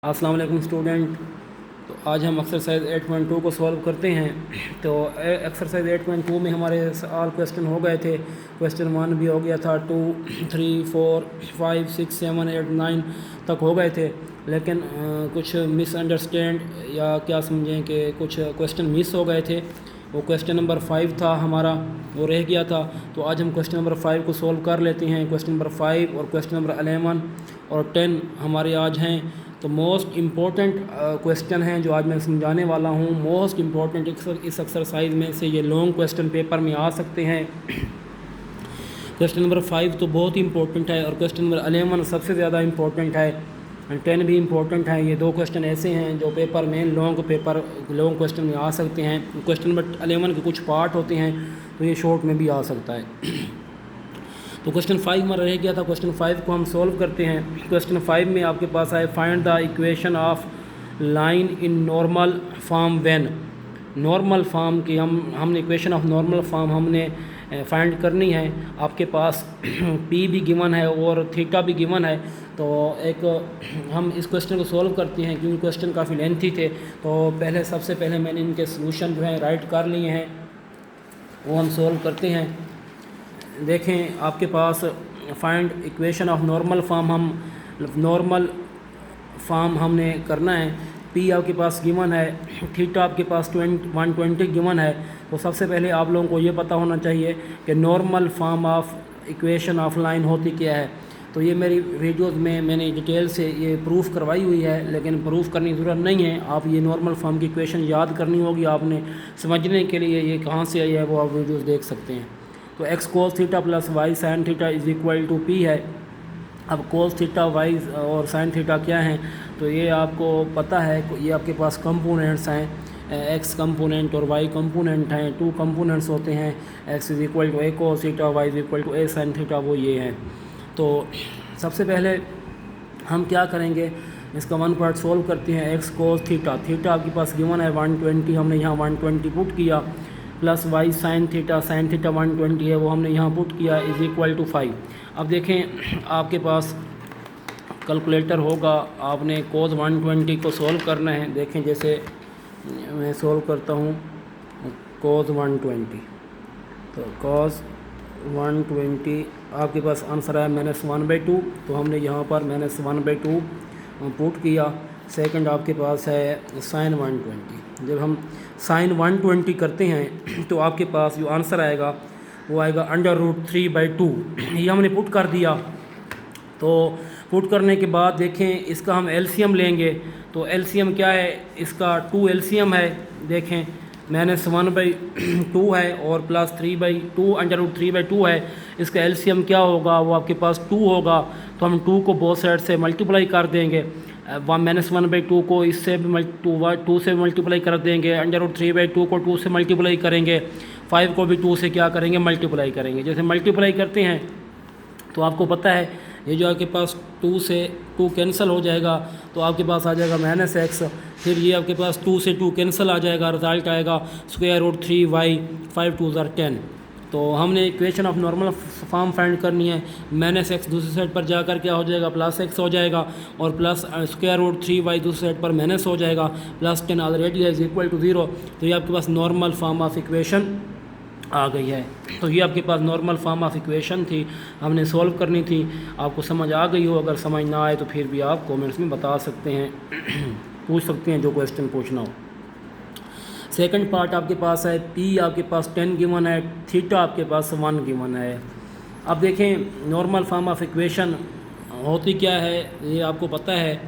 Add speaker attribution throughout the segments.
Speaker 1: अस्सलाम वालेकुम स्टूडेंट। तो आज हम एक्सरसाइज 8.2 को सॉल्व करते हैं। तो एक्सरसाइज 8.2 में हमारे ऑल क्वेश्चन हो गए थे। क्वेश्चन 1 भी हो गया था, 2, 3, 4, 5, 6, 7, 8, 9 तक हो गए थे। लेकिन कुछ मिसअंडरस्टैंड या क्या समझें कि कुछ क्वेश्चन मिस हो गए थे। वो क्वेश्चन नंबर 5 था हमारा, वो रह गया था। तो आज हम क्वेश्चन नंबर 5 को सॉल्व कर लेते हैं। क्वेश्चन नंबर 5 और क्वेश्चन नंबर 11 और 10 हमारे आज हैं। तो मोस्ट इम्पॉर्टेंट क्वेश्चन हैं जो आज मैं समझाने वाला हूँ। मोस्ट इम्पॉर्टेंट इस एक्सरसाइज में से ये लॉन्ग क्वेश्चन पेपर में आ सकते हैं। क्वेश्चन नंबर 5 तो बहुत ही इंपॉर्टेंट है और क्वेश्चन नंबर 11 सबसे ज़्यादा इंपॉर्टेंट है और 10 भी इंपॉर्टेंट है। ये दो क्वेश्चन ऐसे हैं जो पेपर में लॉन्ग क्वेश्चन में आ सकते हैं। क्वेश्चन नंबर 11 के कुछ पार्ट होते हैं तो ये शॉर्ट में भी आ सकता है। तो क्वेश्चन 5 में रह गया था। क्वेश्चन 5 को हम सॉल्व करते हैं। क्वेश्चन 5 में आपके पास है find the equation of line in normal form when. Normal form की हमने इक्वेशन ऑफ नॉर्मल फॉर्म हमने फाइंड करनी है। आपके पास पी भी गिवन है और थीटा भी गिवन है। तो हम इस क्वेश्चन को सॉल्व करते हैं क्योंकि क्वेश्चन काफ़ी लेंथी थे। तो सबसे पहले मैंने इनके सॉल्यूशन जो है राइट कर लिए हैं, वो हम सॉल्व करते हैं। देखें आपके पास find equation of normal form हमने करना है। पी आपके पास गिवन है, थीटा आपके पास 120 गिवन है। तो सबसे पहले आप लोगों को ये पता होना चाहिए कि normal form of equation of line होती क्या है। तो ये मेरी वीडियोज़ में मैंने डिटेल से ये प्रूफ करवाई हुई है, लेकिन प्रूफ करने की ज़रूरत नहीं है। आप ये नॉर्मल फॉर्म की इक्वेशन याद करनी होगी आपने। समझने के लिए ये कहाँ से आई है वो आप वीडियोज़ देख सकते हैं। तो x cos theta plus y sine theta is equal to p है। अब कोस थीटा वाई और साइन थीटा क्या हैं, तो ये आपको पता है। ये आपके पास कंपोनेंट्स हैं, एक्स कंपोनेंट और वाई कंपोनेंट हैं। 2 कंपोनेंट्स होते हैं, x is equal to a cos theta, y is equal to a sine theta, वो ये हैं। तो सबसे पहले हम क्या करेंगे, इसका 1 पार्ट सोल्व करते हैं। एक्स कोस थीटा, थीटा आपके पास गिवन है 120, हमने यहाँ 120 पुट किया, प्लस वाई साइन थीटा 120 है वो हमने यहाँ पुट किया, इज़ इक्वल टू 5। अब देखें आपके पास कैलकुलेटर होगा, आपने कोस 120 को सॉल्व करना है। देखें जैसे मैं सॉल्व करता हूँ कोस 120, तो कोस 120 आपके पास आंसर है -1/2। तो हमने यहाँ पर -1/2 पुट किया। सेकंड आपके पास है साइन 120। जब हम साइन 120 करते हैं तो आपके पास जो आंसर आएगा वो आएगा √3/2। ये हमने पुट कर दिया। तो पुट करने के बाद देखें इसका हम एलसीएम लेंगे। तो एलसीएम क्या है, इसका 2 एलसीएम है। देखें -1/2 है और प्लस 3/2 √3/2 है। इसका एलसीएम क्या होगा, वो आपके पास 2 होगा। तो हम 2 को बोथ साइड से मल्टीप्लाई कर देंगे। -1/2 को इससे भी 2 से मल्टीप्लाई कर देंगे। √3/2 को 2 से मल्टीप्लाई करेंगे। 5 को भी 2 से क्या करेंगे, मल्टीप्लाई करेंगे। जैसे मल्टीप्लाई करते हैं तो आपको पता है ये जो आपके पास 2 से 2 कैंसिल हो जाएगा, तो आपके पास आ जाएगा -x। फिर ये आपके पास 2 से 2 कैंसिल आ जाएगा, रिजल्ट आएगा √3y, 5 2 10। तो हमने equation of normal form find करनी है। -x दूसरी साइड पर जाकर क्या हो जाएगा, +x हो जाएगा, और प्लस √3y दूसरी साइड पर माइनस हो जाएगा, +10 ऑलरेडी है, इज इक्वल टू 0। तो ये आपके पास नॉर्मल फॉर्म ऑफ इक्वेशन आ गई है। तो ये आपके पास नॉर्मल फॉर्म ऑफ इक्वेशन थी, हमने सॉल्व करनी थी। आपको समझ आ गई हो, अगर समझ ना आए तो फिर भी आप कमेंट्स में बता सकते हैं पूछ सकते हैं जो क्वेश्चन पूछना हो। सेकंड पार्ट आपके पास है पी आपके पास 10 गिवन है, थीटा आपके पास 1 गिवन है। अब देखें नॉर्मल फॉर्म ऑफ इक्वेशन होती क्या है, ये आपको पता है।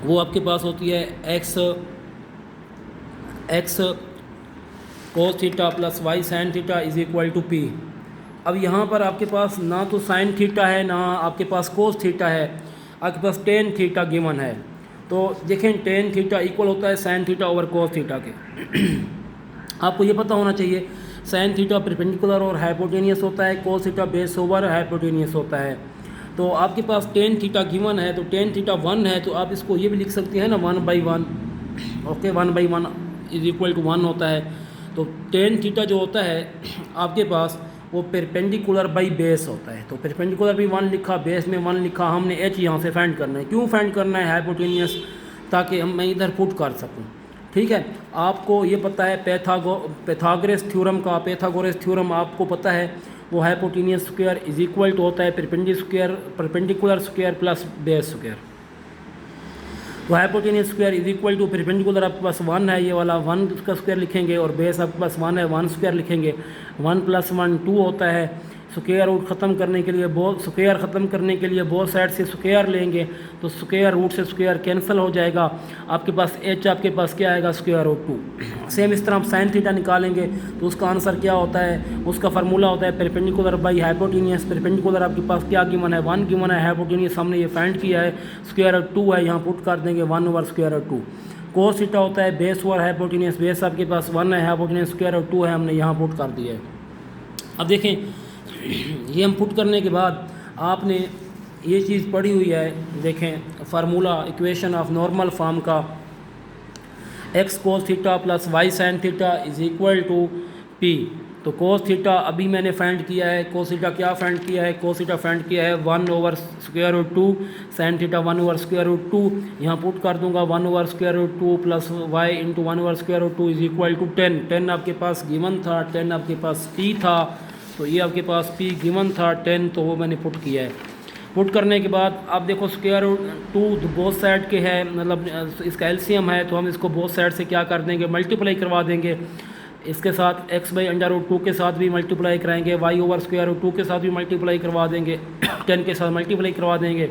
Speaker 1: वो आपके पास होती है x cos theta plus y sine theta is equal to p. अब यहाँ पर आपके पास ना तो साइन थीटा है ना आपके पास कोस थीटा है, आपके पास टेन थीटा गिवन है। तो देखें टेन थीटा इक्वल होता है sine theta over cos theta के। आपको ये पता होना चाहिए साइन थीटा परपेंडिकुलर और हाइपोटेनियस होता है, cos theta base over hypotenuse होता है। तो आपके पास टेन थीटा गिवन है, तो टेन थीटा 1 है, तो आप इसको ये भी लिख सकते हैं ना 1/1। ओके 1/1 इज इक्वल टू 1 होता है। तो टेन थीटा जो होता है आपके पास वो परपेंडिकुलर बाई बेस होता है। तो परपेंडिकुलर भी 1 लिखा, बेस में 1 लिखा, हमने एच यहाँ से फाइंड करना है। क्यों फाइंड करना है हाइपोटेनियस, ताकि मैं इधर पुट कर सकूँ। ठीक है, आपको ये पता है पैथागोरस थ्योरम का, पैथागोरस थ्योरम आपको पता है, वो hypotenuse square is equal to होता है perpendicular square plus base square. तो hypotenuse square is equal to perpendicular आपके पास 1 है, ये वाला 1 का स्क्वायर लिखेंगे, और बेस आपके पास 1 है, 1 स्क्वायर लिखेंगे। 1 + 1 2 होता है। स्क्वायर रूट ख़त्म करने के लिए बहुत साइड से स्क्वायर लेंगे, तो स्क्वायर रूट से स्क्वायर कैंसिल हो जाएगा। आपके पास एच आपके पास क्या आएगा, √2। सेम इस तरह आप साइन थीटा निकालेंगे तो उसका आंसर क्या होता है, उसका फार्मूला होता है परपेंडिकुलर बाई हाइपोटेनियस। परपेंडिकुलर आपके पास क्या गिवन है, 1 गिवन है, हाइपोटेनियस हमने ये फाइंड किया है, √2 है, यहाँ पुट कर देंगे 1/√2। कोस थीटा होता है बेस ओवर हाइपोटेनियस, बेस आपके पास 1 है, हाइपोटेनियस √2 है, हमने यहाँ पुट कर दिया है। अब देखें, ये हम पुट करने के बाद आपने ये चीज़ पढ़ी हुई है, देखें formula equation of normal form का, x cos theta plus y sin theta is equal to p। तो cos थीटा अभी मैंने फाइंड किया है, cos थीटा क्या फाइंड किया है, cos थीटा फाइंड किया है 1/√2, sin थीटा 1/√2, यहाँ पुट कर दूंगा 1/√2 plus y into 1/√2 is equal to 10। 10 आपके पास गिवन था, 10 आपके पास p था, तो ये आपके पास p गिवन था 10, तो वो मैंने पुट किया है। पुट करने के बाद आप देखो √2 बोथ साइड के है, मतलब इसका एलसीएम है, तो हम इसको बोथ साइड से क्या कर देंगे, मल्टीप्लाई करवा देंगे। इसके साथ x/√2 के साथ भी मल्टीप्लाई कराएंगे, y/√2 के साथ भी मल्टीप्लाई करवा देंगे, 10 के साथ मल्टीप्लाई करवा देंगे।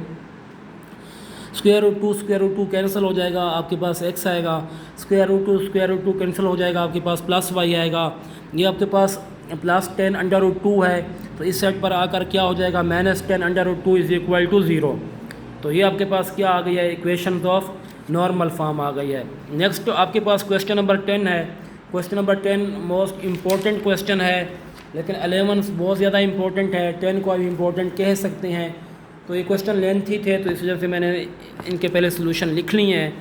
Speaker 1: √2 कैंसिल हो जाएगा, आपके पास x आएगा, √2 कैंसिल हो जाएगा, आपके पास प्लस y आएगा। ये आपके पास प्लस 10√2 है, तो इस साइड पर आकर क्या हो जाएगा, -10√2 इज इक्वल टू 0। तो ये आपके पास क्या आ गई है, इक्वेशन ऑफ नॉर्मल फॉर्म आ गई है। नेक्स्ट आपके पास क्वेश्चन नंबर 10 है। Question number 10 most important question है, लेकिन 11 बहुत ज़्यादा इम्पोर्टेंट है, 10 को अभी इम्पोर्टेंट कह सकते हैं। तो ये क्वेश्चन लेंथी थे, तो इस वजह से मैंने इनके पहले सोल्यूशन लिख लिए हैं।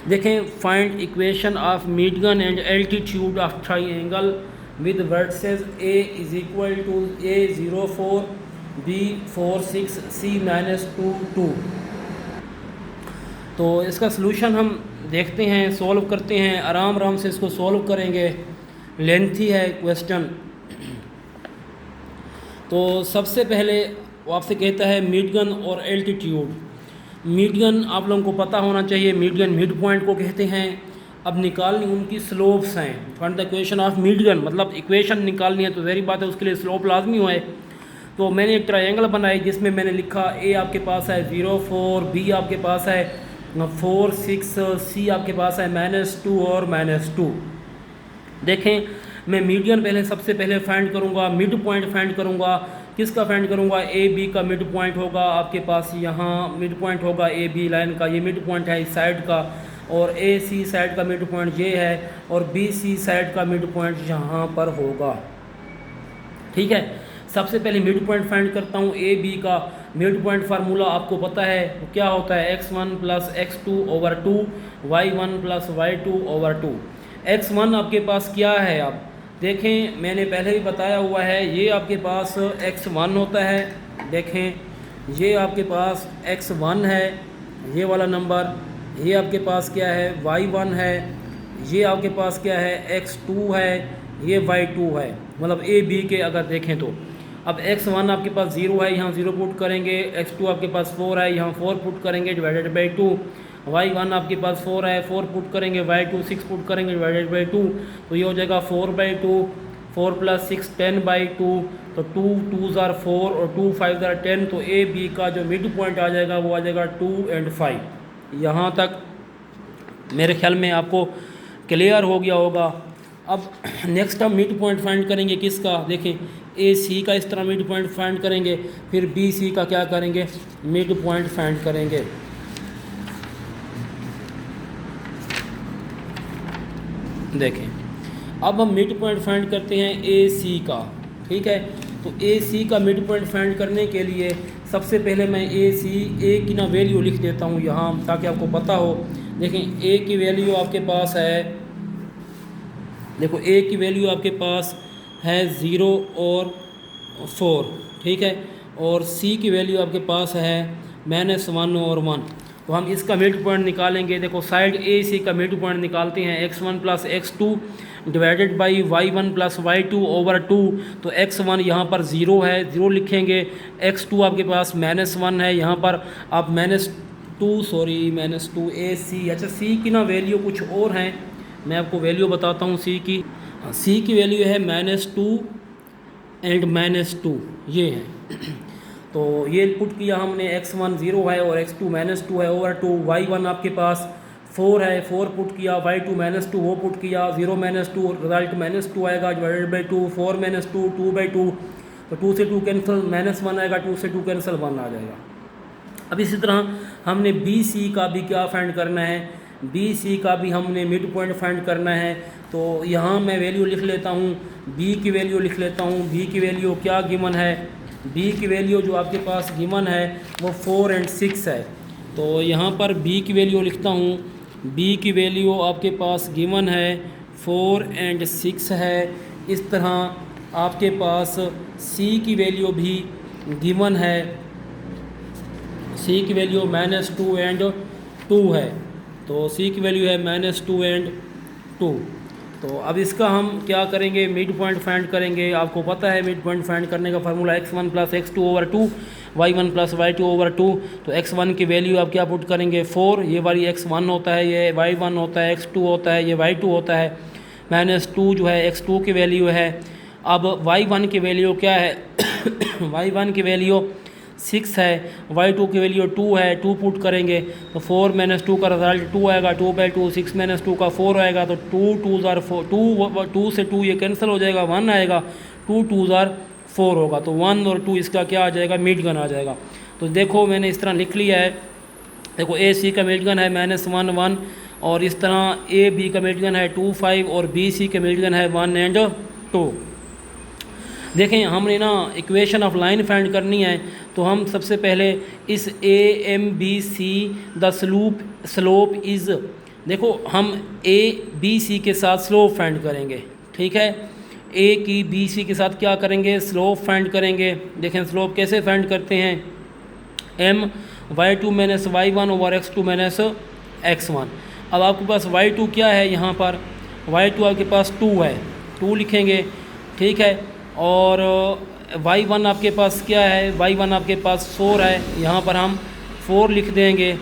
Speaker 1: देखें, find equation of median and altitude of triangle with vertices A is equal to A04, B46, C-2, 2। तो इसका सलूशन हम देखते हैं, सॉल्व करते हैं, आराम से इसको सॉल्व करेंगे, लेंथी है क्वेश्चन। तो सबसे पहले वो आपसे कहता है मीडियन और एल्टीट्यूड। मीडियन आप लोगों को पता होना चाहिए, मीडियन मिड पॉइंट को कहते हैं। अब निकालनी उनकी स्लोप्स हैं, find the equation of median, मतलब इक्वेशन निकालनी है तो ज़ाहिर बात है उसके लिए स्लोप लाजमी है। तो मैंने एक ट्रायंगल बनाई जिसमें मैंने लिखा ए आपके पास है 0, 4, बी आपके पास है 4, 6, सी आपके पास है -2 और -2। देखें, मैं मीडियन पहले सबसे पहले फाइंड करूँगा, मिड पॉइंट फाइंड करूँगा। किसका फाइंड करूँगा, ए बी का मिड पॉइंट होगा आपके पास, यहाँ मिड पॉइंट होगा ए बी लाइन का, ये मिड पॉइंट है इस साइड का, और ए सी साइड का मिड पॉइंट ये है, और बी सी साइड का मिड पॉइंट यहाँ पर होगा। ठीक है, सबसे पहले मिड पॉइंट फाइंड करता हूँ ए बी का। मिड पॉइंट फार्मूला आपको पता है क्या होता है, x1 + x2/2, y1 + y2/2। x1 आपके पास क्या है, आप देखें मैंने पहले भी बताया हुआ है, ये आपके पास x1 होता है। देखें, ये आपके पास x1 है, ये वाला नंबर, ये आपके पास क्या है, y1 है, ये आपके पास क्या है, x2 है, ये y2 है, मतलब ए बी के अगर देखें तो। अब x1 आपके पास 0 है, यहाँ 0 पुट करेंगे, x2 आपके पास 4 है, यहाँ 4 पुट करेंगे /2, y1 आपके पास 4 है, 4 पुट करेंगे, y2 6 पुट करेंगे /2, तो ये हो जाएगा 4/2, 4 + 6 10/2, तो 2 2s are 4 और 2 5s are 10। तो ए बी का जो मिड पॉइंट आ जाएगा वो आ जाएगा 2 और 5। यहाँ तक मेरे ख्याल में आपको क्लियर हो गया होगा। अब नेक्स्ट हम मिड पॉइंट फाइंड करेंगे किसका, देखें ए सी का इस तरह मिड पॉइंट फाइंड करेंगे, फिर बी सी का क्या करेंगे, मिड पॉइंट फाइंड करेंगे। देखें, अब हम मिड पॉइंट फाइंड करते हैं ए सी का। ठीक है, तो ए सी का मिड पॉइंट फाइंड करने के लिए सबसे पहले मैं ए की ना वैल्यू लिख देता हूँ यहाँ, ताकि आपको पता हो। देखें, ए की वैल्यू आपके पास है, देखो ए की वैल्यू आपके पास है 0 और 4, ठीक है। और सी की वैल्यू आपके पास है -1 और 1। तो हम इसका मिड पॉइंट निकालेंगे। देखो साइड ए सी का मिड पॉइंट निकालते हैं, x1 + x2 divided by y1 + y2 over 2। तो x1 यहाँ पर 0 है, 0 लिखेंगे। x2 आपके पास -1 है, यहाँ पर आप -2 ए सी। अच्छा सी की ना वैल्यू कुछ और हैं, मैं आपको वैल्यू बताता हूँ सी की। सी की वैल्यू है -2 एंड -2, ये है। तो ये पुट किया हमने, x1 0 है और x2 -2 है ओवर 2। y1 आपके पास 4 है, 4 पुट किया, y2 -2 वो पुट किया, 0 -2 रिजल्ट -2 आएगा डिवाइडेड बाई 2, 4 -2 2/2। तो 2 से 2 कैंसिल, -1 आएगा, 2 से 2 कैंसिल, 1 आ जाएगा। अब इसी तरह हमने बी सी का भी क्या फाइंड करना है, बी सी का भी हमने मिड पॉइंट फाइंड करना है। तो यहाँ मैं वैल्यू लिख लेता हूँ, बी की वैल्यू लिख लेता हूँ। बी की वैल्यू क्या गिवन है, बी की वैल्यू जो आपके पास गिवन है वो 4 और 6 है। तो यहाँ पर बी की वैल्यू लिखता हूँ, बी की वैल्यू आपके पास गिवन है 4 और 6 है। इस तरह आपके पास सी की वैल्यू भी गिवन है, सी की वैल्यू -2 और 2 है। तो सी की वैल्यू है -2 और 2। तो अब इसका हम क्या करेंगे, मिड पॉइंट फाइंड करेंगे। आपको पता है मिड पॉइंट फाइंड करने का formula x1 + x2 over 2, y1 + y2 over 2। तो x1 की वैल्यू आप क्या पुट करेंगे 4, ये वाली x1 होता है, ये y1 होता है, x2 होता है, ये y2 होता है, -2 जो है x2 की वैल्यू है। अब y1 की वैल्यू क्या है y1 की वैल्यू 6 है, y2 की वैल्यू 2 है, 2 पुट करेंगे तो 4 - 2 का रिजल्ट 2 आएगा, 2/2, 6 - 2 का 4 आएगा। तो 2 2 ज़ार 4, 2 से 2 ये कैंसिल हो जाएगा, 1 आएगा, 2 2 ज़ार 4 होगा। तो 1 और 2 इसका क्या आ जाएगा, मिडगन आ जाएगा। तो देखो मैंने इस तरह लिख लिया है। देखो ए सी का मिडगन है -1 1, और इस तरह ए बी का मिडगन है 2 5, और बी सी का मिडगन है 1 और 2। देखें हमने ना इक्वेशन ऑफ लाइन फाइंड करनी है। तो हम सबसे पहले इस A M B C the slope is, देखो हम ए बी सी के साथ स्लोप फाइंड करेंगे, ठीक है। ए की बी सी के साथ क्या करेंगे, स्लोप फाइंड करेंगे। देखें स्लोप कैसे फाइंड करते हैं, y2 - y1 over x2 - x1। अब आपके पास y2 क्या है, यहाँ पर y2 आपके पास 2 है, 2 लिखेंगे, ठीक है। और y1 आपके पास क्या है, y1 आपके पास 4 है, यहाँ पर हम 4 लिख देंगे,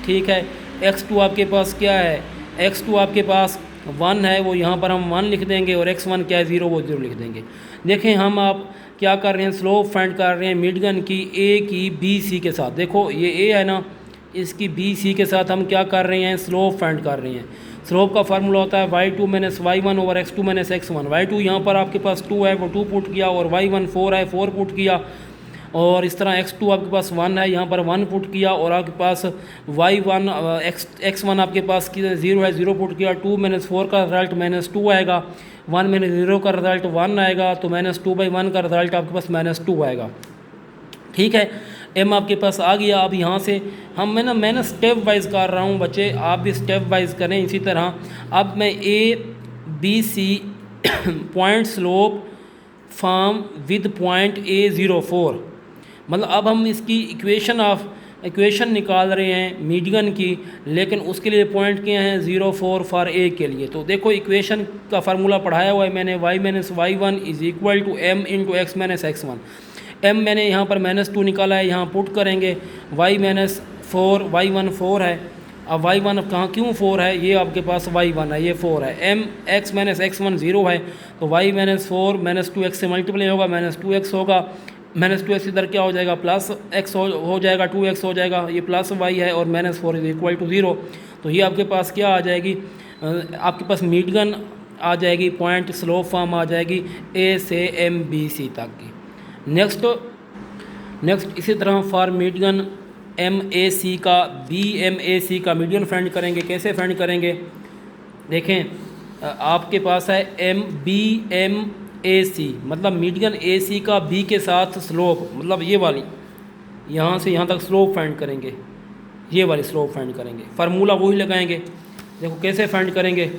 Speaker 1: ठीक है। x2 आपके पास क्या है, x2 आपके पास 1 है, वो यहाँ पर हम 1 लिख देंगे, और x1 क्या है 0, वो 0 लिख देंगे। देखें हम आप क्या कर रहे हैं, स्लोप फाइंड कर रहे हैं मिडगन की ए की बी सी के साथ। देखो ये ए है ना, इसकी बी सी के साथ हम क्या कर रहे हैं, स्लोप फाइंड कर रहे हैं। स्लोप का फार्मूला होता है y2 - y1 over x2 - x1। y2 यहाँ पर आपके पास 2 है, वो 2 पुट किया, और y1 4 है, 4 पुट किया, और इस तरह x2 आपके पास 1 है, यहाँ पर 1 पुट किया, और आपके पास y1 x1 आपके पास 0 है, 0 पुट किया, 2 - 4 का रिजल्ट -2 आएगा, 1 - 0 का रिजल्ट 1 आएगा, तो -2/1 का रिजल्ट आपके पास -2 आएगा, ठीक है। एम आपके पास आ गया। अब यहाँ से मैं ना स्टेप वाइज कर रहा हूँ बच्चे, आप भी स्टेप वाइज करें इसी तरह। अब मैं A B C point slope form with point A04, मतलब अब हम इसकी इक्वेशन निकाल रहे हैं मीडियन की, लेकिन उसके लिए पॉइंट क्या हैं 0 4 फॉर ए के लिए। तो देखो इक्वेशन का फार्मूला पढ़ाया हुआ है मैंने, y - y1 = m × x - x1। m मैंने यहाँ पर -2 निकाला है, यहाँ पुट करेंगे, y - 4, y1 4 है। अब y1 कहाँ क्यों 4 है, ये आपके पास y1 है, ये 4 है। m x - x1 0 है, तो y - 4 -2x से मल्टीप्लाई होगा, -2x होगा, -2x इधर क्या हो जाएगा, +x हो जाएगा, 2x हो जाएगा, ये +y है, और -4 = 0। तो ये आपके पास क्या आ जाएगी, आपके पास मिडगन आ जाएगी, पॉइंट स्लोप फॉर्म आ जाएगी ए से एम बी सी तक की। नेक्स्ट इसी तरह फॉर मिडगन एम ए सी का बी एम ए सी का मीडियन फाइंड करेंगे। कैसे फाइंड करेंगे, देखें आपके पास है एम बी एम ए सी, मतलब मीडियन ए सी का बी के साथ स्लोप, मतलब ये वाली यहाँ से यहाँ तक स्लोप फाइंड करेंगे, ये वाली स्लोप फाइंड करेंगे, फार्मूला वही लगाएंगे। देखो कैसे फाइंड करेंगे,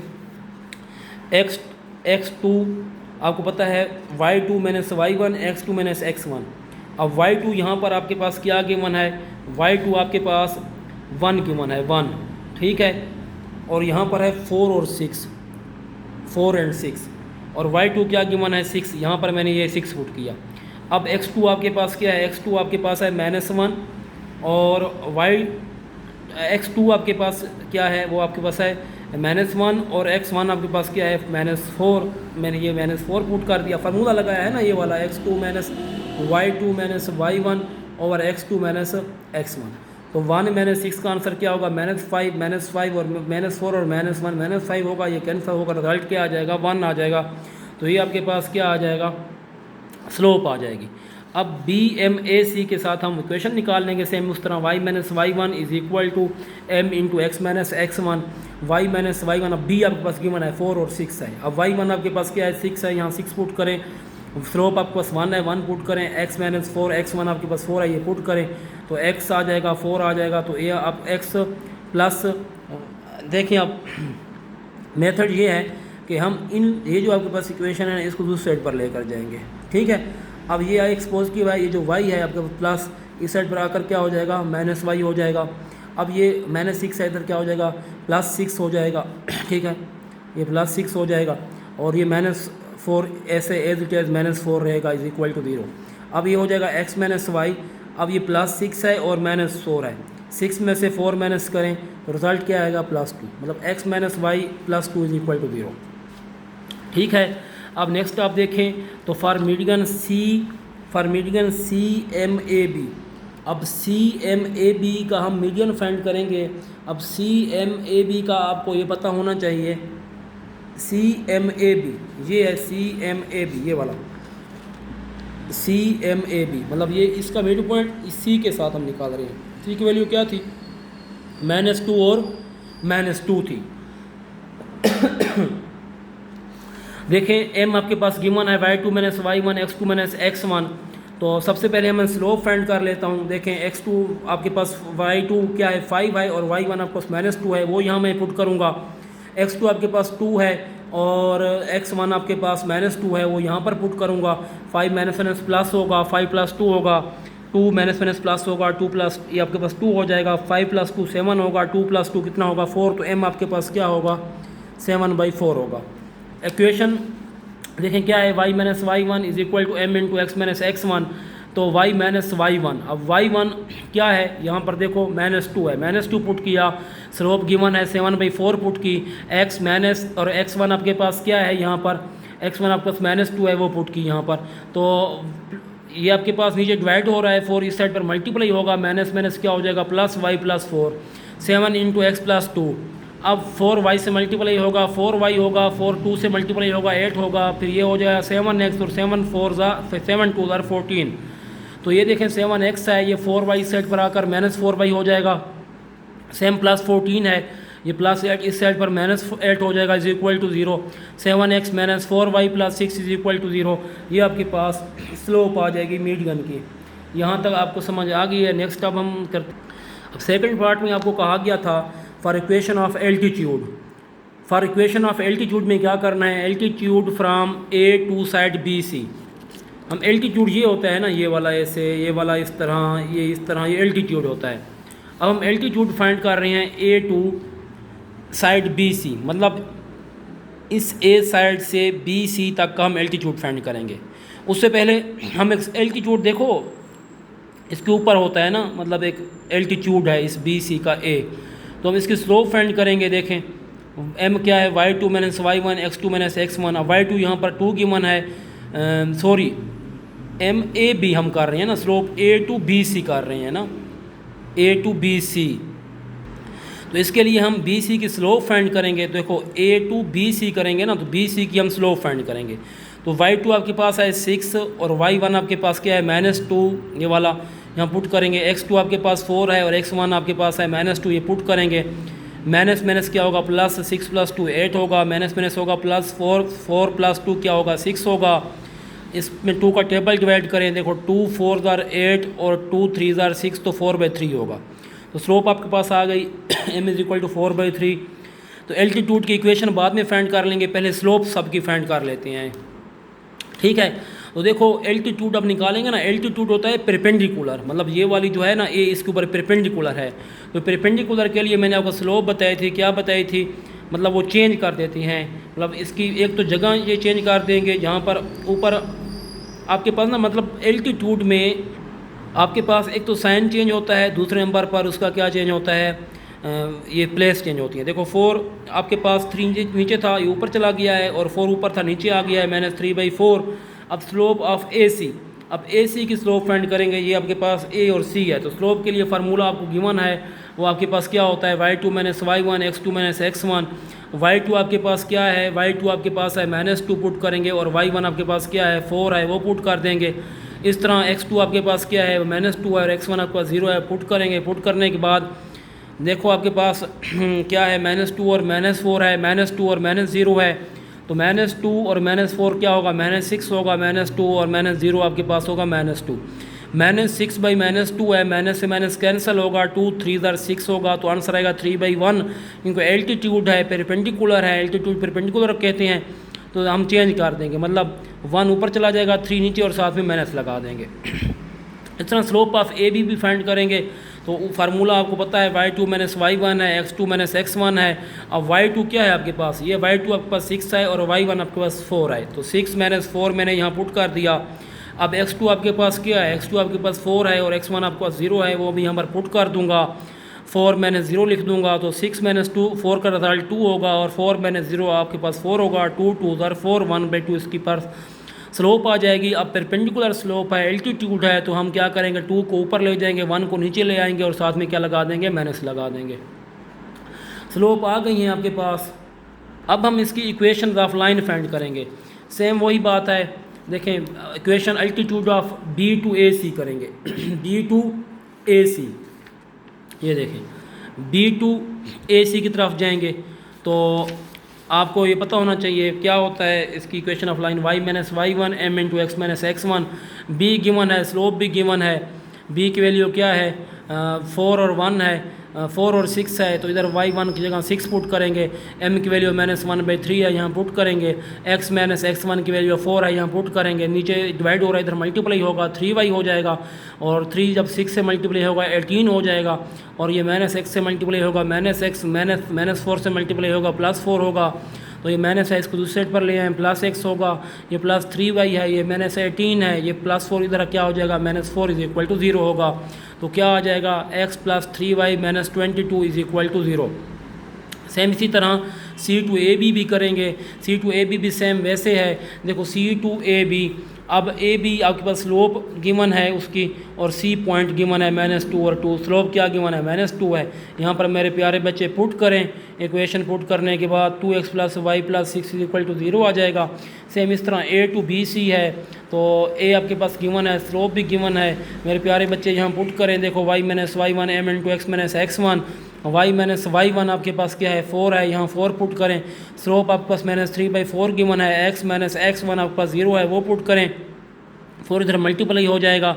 Speaker 1: x2 आपको पता है y2 minus y1 x2 minus x1। अब y2 यहाँ पर आपके पास क्या गिवन है, y2 आपके पास 1 गिवन है, 1, ठीक है। और यहाँ पर है 4 और 6, 4 एंड 6, और y2 क्या गिवन है 6, यहाँ पर मैंने ये 6 पुट किया। अब x2 आपके पास क्या है, x2 आपके पास है -1, और x2 आपके पास क्या है, वो आपके पास है -1, और x1 आपके पास क्या है -4। मैंने ये -4 पुट कर दिया, फार्मूला लगाया है ना ये वाला, x2 minus y2 minus y1 over x2 minus x1। तो 1 माइनस 6 का आंसर क्या होगा, -5 और -4 और -1 -5 होगा, ये कैंसिल होगा, रिजल्ट क्या आ जाएगा 1 आ जाएगा। तो ये आपके पास क्या आ जाएगा, स्लोप आ जाएगी। अब BMAC के साथ हम इक्वेशन निकाल लेंगे सेम उस तरह, y minus y1 is equal to m into x minus x1, y minus y1। अब b आपके पास गिवन है 4 और 6 है। अब y1 आपके पास क्या है 6 है, यहाँ 6 पुट करें, स्लोप आपके पास 1 है, 1 पुट करें, x माइनस 4 x1 आपके पास 4 है, ये पुट करें तो x आ जाएगा 4 आ जाएगा। तो ये आप x प्लस, देखिए अब मेथड ये है कि हम ये जो आपके पास इक्वेशन है इसको दूसरी साइड पर लेकर जाएंगे, ठीक है। अब ये एक्सपोज की भाई, ये जो y है आपके प्लस इस साइड पर आकर क्या हो जाएगा -y हो जाएगा। अब ये -6 है, इधर क्या हो जाएगा +6 हो जाएगा, ठीक है, ये +6 हो जाएगा, और ये -4 ऐसे एज इट एज -4 रहेगा इज इक्वल टू 0। अब ये हो जाएगा x माइनस वाई, अब ये +6 है और -4 है, 6 में से 4 माइनस करें तो रिजल्ट क्या आएगा +2, मतलब x माइनस वाई +2 इज इक्वल टू 0, ठीक है। अब नेक्स्ट आप देखें तो फॉर मीडियन CMAB, अब CMAB का हम मीडियन फाइंड करेंगे। अब CMAB का आपको ये पता होना चाहिए, CMAB ये है CMAB, ये वाला CMAB, मतलब ये इसका मिड पॉइंट C के साथ हम निकाल रहे हैं। C की वैल्यू क्या थी -2 और -2 थी। देखें m आपके पास गिवन है y2 minus y1 x2 minus x1। तो सबसे पहले मैं स्लोप फाइंड कर लेता हूँ। देखें x2 आपके पास y2 क्या है 5 है, और y1 आपके पास -2 है, वो यहाँ मैं पुट करूँगा। x2 आपके पास 2 है और x1 आपके पास -2 है, वो यहाँ पर पुट करूँगा। 5 माइनस प्लस होगा, 5 + 2 होगा, 2 माइनस प्लस होगा, 2 प्लस ये आपके पास 2 हो जाएगा, 5 + 2 7 होगा, 2 + 2 कितना होगा 4। तो m आपके पास क्या होगा 7/4 होगा। इक्वेशन देखें क्या है, y minus y1 is equal to m into x minus x1। तो y माइनस y1, अब y1 क्या है यहाँ पर देखो -2 है, -2 पुट किया, स्लोप गिवन है 7/4 पुट की, x माइनस और x1 आपके पास क्या है यहाँ पर x1 आपके पास -2 है, वो पुट की यहाँ पर। तो ये आपके पास नीचे डिवाइड हो रहा है 4, इस साइड पर मल्टीप्लाई होगा, माइनस माइनस क्या हो जाएगा +y + 4, 7 इंटू एक्स + 2। अब 4y से मल्टीप्लाई होगा 4y होगा, 4 2 से मल्टीप्लाई होगा 8 होगा, फिर ये हो जाएगा 7x और 7 2 14। तो ये देखें 7x है, ये 4y साइड पर आकर -4y हो जाएगा, सेम +14 है, ये +8 इस साइड पर -8 हो जाएगा is equal to 0। 7x - 4y + 6 is equal to 0। ये आपके पास स्लोप आ जाएगी मीडियन की। यहाँ तक आपको समझ आ गई है। नेक्स्ट अब हम करते, अब सेकंड पार्ट में आपको कहा गया था for equation of altitude. For equation of altitude में क्या करना है, altitude from A to side BC। हम एल्टीट्यूड ये होता है ना, ये वाला ऐसे, ये वाला इस तरह, ये इस तरह, ये एल्टीट्यूड होता है। अब हम एल्टीट्यूड फाइंड कर रहे हैं A टू साइड BC, मतलब इस A साइड से BC तक का हम एल्टीट्यूड फाइंड करेंगे। उससे पहले हम एक एल्टीट्यूड देखो इसके ऊपर होता है ना, मतलब एक एल्टीट्यूड है इस BC का A, तो हम इसकी स्लोप फाइंड करेंगे। देखें m क्या है y2 minus y1 x2 minus x1। अब y2 यहाँ पर 2 गिवन है, सॉरी MAB हम कर रहे हैं ना, स्लोप A टू BC कर रहे हैं ना, A टू BC। तो इसके लिए हम BC की स्लोप फाइंड करेंगे। तो देखो A टू BC करेंगे ना, तो BC की हम स्लोप फाइंड करेंगे। तो y2 आपके पास है 6 और y1 आपके पास क्या है -2, ये वाला यहाँ पुट करेंगे। x2 आपके पास 4 है और x1 आपके पास है -2, ये पुट करेंगे। माइनस माइनस क्या होगा +6 + 2 8 होगा, माइनस माइनस होगा +4, 4 + 2 क्या होगा 6 होगा। इसमें 2 का टेबल डिवाइड करें, देखो 2 4 8 और 2 3 6, तो 4/3 होगा। तो स्लोप आपके पास आ गई m = 4/3। तो एल्टीट्यूड की इक्वेशन बाद में फाइंड कर लेंगे, पहले स्लोप सब की फाइंड कर लेते हैं। ठीक है। तो देखो एल्टीट्यूड अब निकालेंगे ना, एल्टीट्यूड होता है परपेंडिकुलर, मतलब ये वाली जो है ना ए इसके ऊपर परपेंडिकुलर है। तो परपेंडिकुलर के लिए मैंने आपको स्लोप बताई थी, क्या बताई थी, मतलब वो चेंज कर देती हैं, मतलब इसकी एक तो जगह ये चेंज कर देंगे जहाँ पर ऊपर आपके पास ना, मतलब एल्टीट्यूड में आपके पास एक तो साइन चेंज होता है, दूसरे नंबर पर उसका क्या चेंज होता है, ये प्लेस चेंज होती है। देखो 4 आपके पास 3 नीचे था, ये ऊपर चला गया है, और 4 ऊपर था नीचे आ गया है, -3/4। अब स्लोप ऑफ AC, अब AC की स्लोप फाइंड करेंगे, ये आपके पास A और C है। तो स्लोप के लिए फार्मूला आपको गिवन है, वो आपके पास क्या होता है, y2 - y1 x2 - x1। y2 आपके पास क्या है, y2 आपके पास है -2 पुट करेंगे, और y1 आपके पास क्या है 4 है, वो पुट कर देंगे। इस तरह x2 आपके पास क्या है -2 है, और x1 आपके पास 0 है, पुट करेंगे। पुट करने के बाद देखो आपके पास क्या है -2 और -4 है, -2 और -0 है। तो -2 और -4 क्या होगा, -6 होगा, -2 और -0 आपके पास होगा -2। -6 / -2 है, माइनस से माइनस कैंसिल होगा, 2 3 * 6 होगा, तो आंसर आएगा 3/1। क्योंकि एल्टीट्यूड है, परपेंडिकुलर है, एल्टीट्यूड परपेंडिकुलर कहते हैं, तो हम चेंज कर देंगे, मतलब 1 ऊपर चला जाएगा, 3 नीचे, और साथ में माइनस लगा देंगे। इस तरह स्लोप ऑफ AB भी फाइंड करेंगे। तो फार्मूला आपको पता है y2 - y1 है, x2 - x1 है। अब y2 क्या है आपके पास, ये y2 आपके पास 6 है, और y1 आपके पास 4 है। तो 6 - 4 मैंने यहाँ पुट कर दिया। अब x2 आपके पास क्या है, x2 आपके पास 4 है, और x1 आपके पास 0 है, वो भी यहाँ पर पुट कर दूंगा। 4 - 0 लिख दूंगा, तो 6 - 2 4 का रिजल्ट 2 होगा, और 4 - 0 आपके पास 4 होगा। 2 2 4 1/2 इसकी पर स्लोप आ जाएगी। अब परपेंडिकुलर स्लोप है, एल्टीट्यूड है, तो हम क्या करेंगे, 2 को ऊपर ले जाएंगे, 1 को नीचे ले आएंगे, और साथ में क्या लगा देंगे, माइनस लगा देंगे। स्लोप आ गई है आपके पास। अब हम इसकी इक्वेशन ऑफ लाइन फाइंड करेंगे। सेम वही बात है, देखें equation altitude of B to AC करेंगे। B to AC, ये देखें B to AC की तरफ जाएंगे, तो आपको ये पता होना चाहिए क्या होता है इसकी equation of line, y - y1 m × x - x1। b given है, स्लोप भी गिवन है, b की वैल्यू क्या है 4 और 1 है, 4 और 6 है, तो इधर y1 की जगह 6 पुट करेंगे। m की वैल्यू -1/3 है, यहाँ पुट करेंगे। x - x1 की वैल्यू 4 है, यहाँ पुट करेंगे। नीचे डिवाइड हो रहा है, इधर मल्टीप्लाई होगा, 3y हो जाएगा, और 3 जब 6 से मल्टीप्लाई होगा 18 हो जाएगा, और ये -x से मल्टीप्लाई होगा, -x -4 से मल्टीप्लाई होगा, +4 होगा। तो ये माइनस है, इसको दूसरे साइड पर ले आए, +x होगा, ये +3y है, ये -18 है, ये +4 इधर क्या हो जाएगा, -4 = 0 होगा। तो क्या आ जाएगा, x + 3y - 22 = 0। सेम इसी तरह C to AB भी करेंगे। C to AB भी सेम वैसे है, देखो C to AB, अब AB आपके पास स्लोप गिवन है उसकी, और C पॉइंट गिवन है -2 और 2, स्लोप क्या गिवन है -2 है। यहाँ पर मेरे प्यारे बच्चे पुट करें, इक्वेशन पुट करने के बाद 2x + y + 6 = 0 आ जाएगा। सेम इस तरह A to BC है, तो A आपके पास गिवन है, स्लोप भी गिवन है। मेरे प्यारे बच्चे यहाँ पुट करें, देखो y - y1 m × x - x1। y - y1 आपके पास क्या है 4 है, यहाँ 4 पुट करें। स्लोप आपके पास -3/4 गिवन है, x - x1 आपके पास 0 है, वो पुट करें। 4 इधर मल्टीप्लाई हो जाएगा,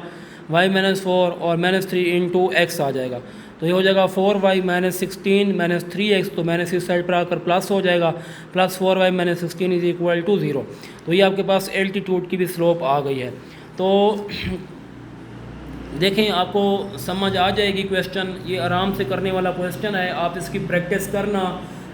Speaker 1: y - 4 और -3 × x आ जाएगा, तो ये हो जाएगा 4y - 16 - 3x, तो माइनस इस साइड पर आकर प्लस हो जाएगा, +4y - 16 = 0। तो ये आपके पास एल्टीट्यूड की भी स्लोप आ गई है। तो देखें आपको समझ आ जाएगी क्वेश्चन, ये आराम से करने वाला क्वेश्चन है, आप इसकी प्रैक्टिस करना।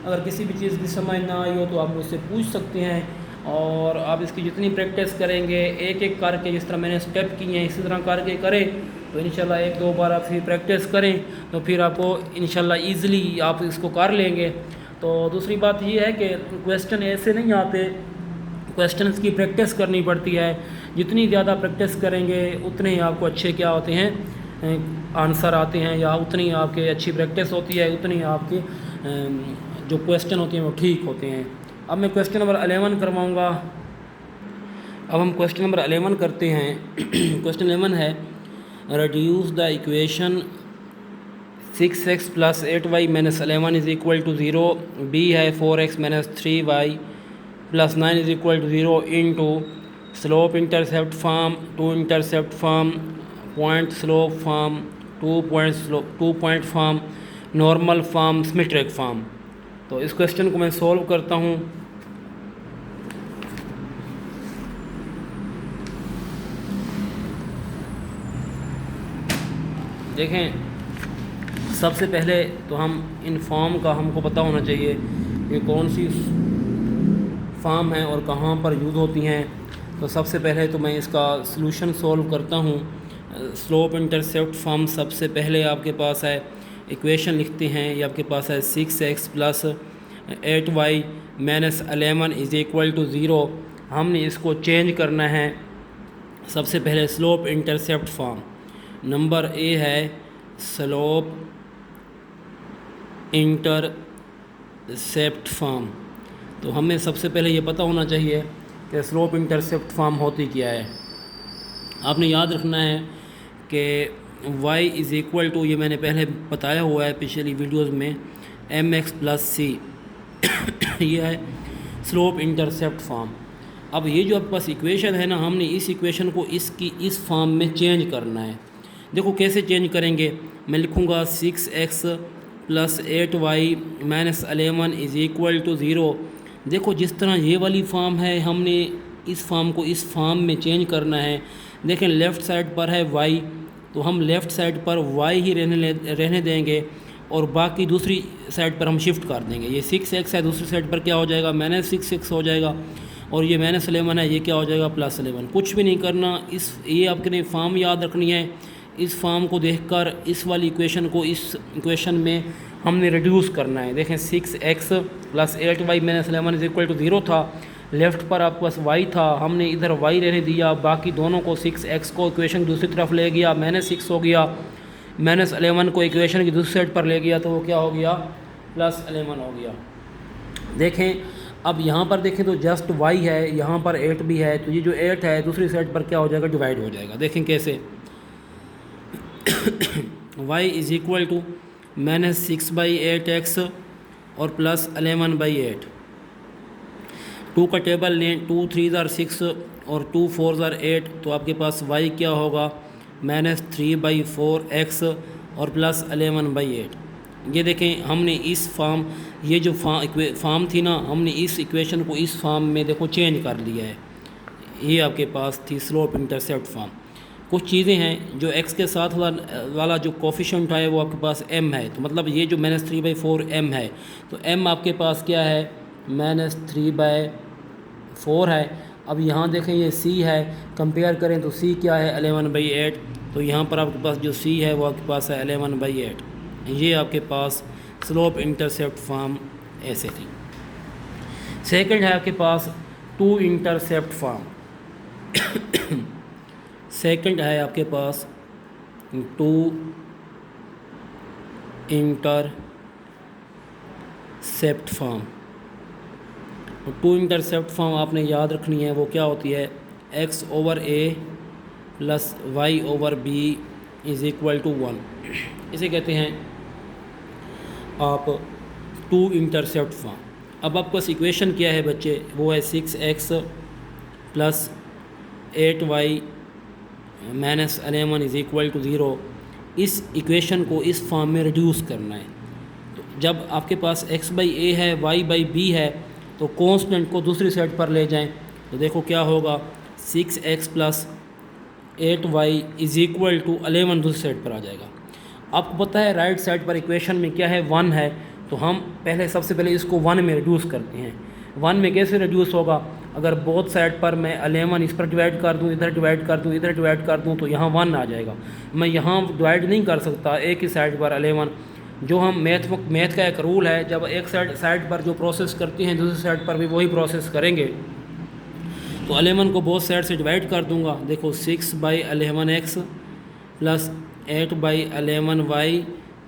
Speaker 1: अगर किसी भी चीज़ की समझ ना आई हो तो आप मुझसे पूछ सकते हैं, और आप इसकी जितनी प्रैक्टिस करेंगे एक एक करके, जिस तरह मैंने स्टेप किए हैं इसी तरह करके करें, तो इंशाल्लाह 1-2 बार आप फिर प्रैक्टिस करें तो फिर आपको इंशाल्लाह ईज़िली आप इसको कर लेंगे। तो दूसरी बात ये है कि क्वेश्चन ऐसे नहीं आते, क्वेश्चंस की प्रैक्टिस करनी पड़ती है। जितनी ज़्यादा प्रैक्टिस करेंगे उतने ही आपको अच्छे क्या होते हैं आंसर आते हैं, या उतनी आपके अच्छी प्रैक्टिस होती है, उतनी आपके जो क्वेश्चन होते हैं वो ठीक होते हैं। अब मैं क्वेश्चन नंबर 11 करवाऊँगा। अब हम क्वेश्चन नंबर 11 करते हैं। क्वेश्चन 11 है, reduce the equation 6x + 8y - 11 = 0। b है 4x - 3y + 9 = 0 into slope intercept form, 2 intercept form, point slope form, 2 point form, normal form, symmetric form. तो इस क्वेश्चन को मैं सॉल्व करता हूँ। देखें सबसे पहले तो हम इन फॉर्म का हमको पता होना चाहिए कि कौन सी फॉर्म है और कहाँ पर यूज़ होती हैं। तो सबसे पहले तो मैं इसका सलूशन सॉल्व करता हूँ। स्लोप इंटरसेप्ट फॉर्म सबसे पहले आपके पास है, इक्वेशन लिखते हैं। ये आपके पास है 6x plus 8y minus 11 is equal to 0। हमने इसको चेंज करना है। सबसे पहले slope intercept form number a है स्लोप इंटरसेप्ट फॉर्म। तो हमें सबसे पहले ये पता होना चाहिए कि स्लोप इंटरसेप्ट फॉर्म होती क्या है। आपने याद रखना है कि y इज़ इक्वल टू, ये मैंने पहले बताया हुआ है पिछली वीडियोज़ में, mx प्लस c ये है स्लोप इंटरसेप्ट फॉर्म। अब ये जो आपके पास इक्वेशन है ना, हमने इस इक्वेशन को इसकी इस फॉर्म में चेंज करना है। देखो कैसे चेंज करेंगे। मैं लिखूँगा 6x plus 8y minus 11 is equal to 0। देखो जिस तरह ये वाली फॉर्म है, हमने इस फॉर्म को इस फॉर्म में चेंज करना है। देखें लेफ़्ट साइड पर है y, तो हम लेफ़्ट साइड पर y ही रहने देंगे और बाकी दूसरी साइड पर हम शिफ्ट कर देंगे। ये 6x है, दूसरी साइड पर क्या हो जाएगा, माइनस 6x हो जाएगा, और ये माइनस 11 है, ये क्या हो जाएगा, प्लस 11। कुछ भी नहीं करना, ये आपके फॉर्म याद रखनी है। इस फॉर्म को देखकर इस वाली इक्वेशन को इस इक्वेशन में हमने रिड्यूस करना है। देखें 6x plus 8y minus 11 is equal to 0 था। लेफ़्ट पर आपके पास y था, हमने इधर y रहने दिया, बाकी दोनों को 6x को इक्वेशन दूसरी तरफ ले गया, माइनस 6 हो गया, माइनस 11 को इक्वेशन की दूसरी साइड पर ले गया, तो वो क्या हो गया, प्लस 11 हो गया। देखें अब यहाँ पर देखें तो जस्ट y है, यहाँ पर 8 भी है, तो ये जो 8 है दूसरी साइड पर क्या हो जाएगा, डिवाइड हो जाएगा। देखें कैसे y is equal to minus 6/8x और प्लस 11/8। 2 का टेबल लें, 2 3 ज़ार 6 और 2 4 ज़ार 8, तो आपके पास y क्या होगा, माइनस 3/4x और प्लस 11/8। ये देखें हमने इस फॉर्म, ये जो फॉर्म थी ना, हमने इस इक्वेशन को इस फॉर्म में देखो चेंज कर लिया है। ये आपके पास थी स्लोप इंटरसेप्ट फॉर्म। कुछ चीज़ें हैं जो x के साथ वाला जो कोफिशिएंट है वो आपके पास m है, तो मतलब ये जो माइनस 3/4 m है, तो m आपके पास क्या है, माइनस 3/4 है। अब यहाँ देखें ये c है, कंपेयर करें तो c क्या है, 11/8, तो यहाँ पर आपके पास जो c है वो आपके पास है 11/8। ये आपके पास स्लोप इंटरसेप्ट फॉर्म ऐसे थी। सेकंड है आपके पास 2 इंटरसेप्ट फॉर्म। सेकंड है आपके पास 2 इंटरसेप्ट फॉर्म। 2 इंटरसेप्ट फॉर्म आपने याद रखनी है, वो क्या होती है, x/a plus y/b is equal to 1। इसे कहते हैं आप 2 इंटरसेप्ट फॉर्म। अब आपके पास इक्वेशन क्या है बच्चे, वो है 6x plus 8y minus 11 is equal to 0। इस इक्वेशन को इस फॉर्म में रिड्यूस करना है। तो जब आपके पास x/a है, y/b है, तो कांस्टेंट को दूसरी साइड पर ले जाएं, तो देखो क्या होगा, 6x plus 8y is equal to 11 दूसरी साइड पर आ जाएगा। आपको पता है राइट साइड पर इक्वेशन में क्या है, 1 है, तो हम पहले सबसे पहले इसको 1 में रिड्यूस करते हैं। 1 में कैसे रिड्यूस होगा, अगर बोथ साइड पर मैं 11 इस पर डिवाइड कर दूं, इधर डिवाइड कर दूं, इधर डिवाइड कर दूं, तो यहाँ 1 आ जाएगा। मैं यहाँ डिवाइड नहीं कर सकता एक ही साइड पर 11। जो हम मैथ का एक रूल है, जब एक साइड पर जो प्रोसेस करते हैं दूसरी साइड पर भी वही प्रोसेस करेंगे। तो 11 को बोथ साइड से डिवाइड कर दूंगा। देखो 6/11x plus 8/11y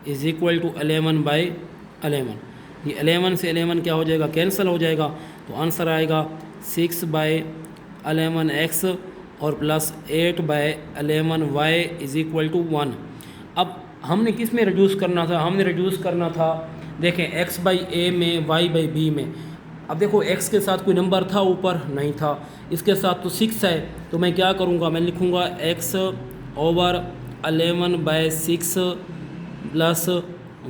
Speaker 1: is equal to 11/11। ये 11 से 11 क्या हो जाएगा, कैंसिल हो जाएगा, तो आंसर आएगा 6/11x और plus 8/11y is equal to 1। अब हमने किस में रिड्यूस करना था, हमने रिड्यूस करना था, देखें x/a में, y/b में। अब देखो x के साथ कोई नंबर था ऊपर, नहीं था, इसके साथ तो 6 है, तो मैं क्या करूँगा, मैं लिखूँगा x/11/6 plus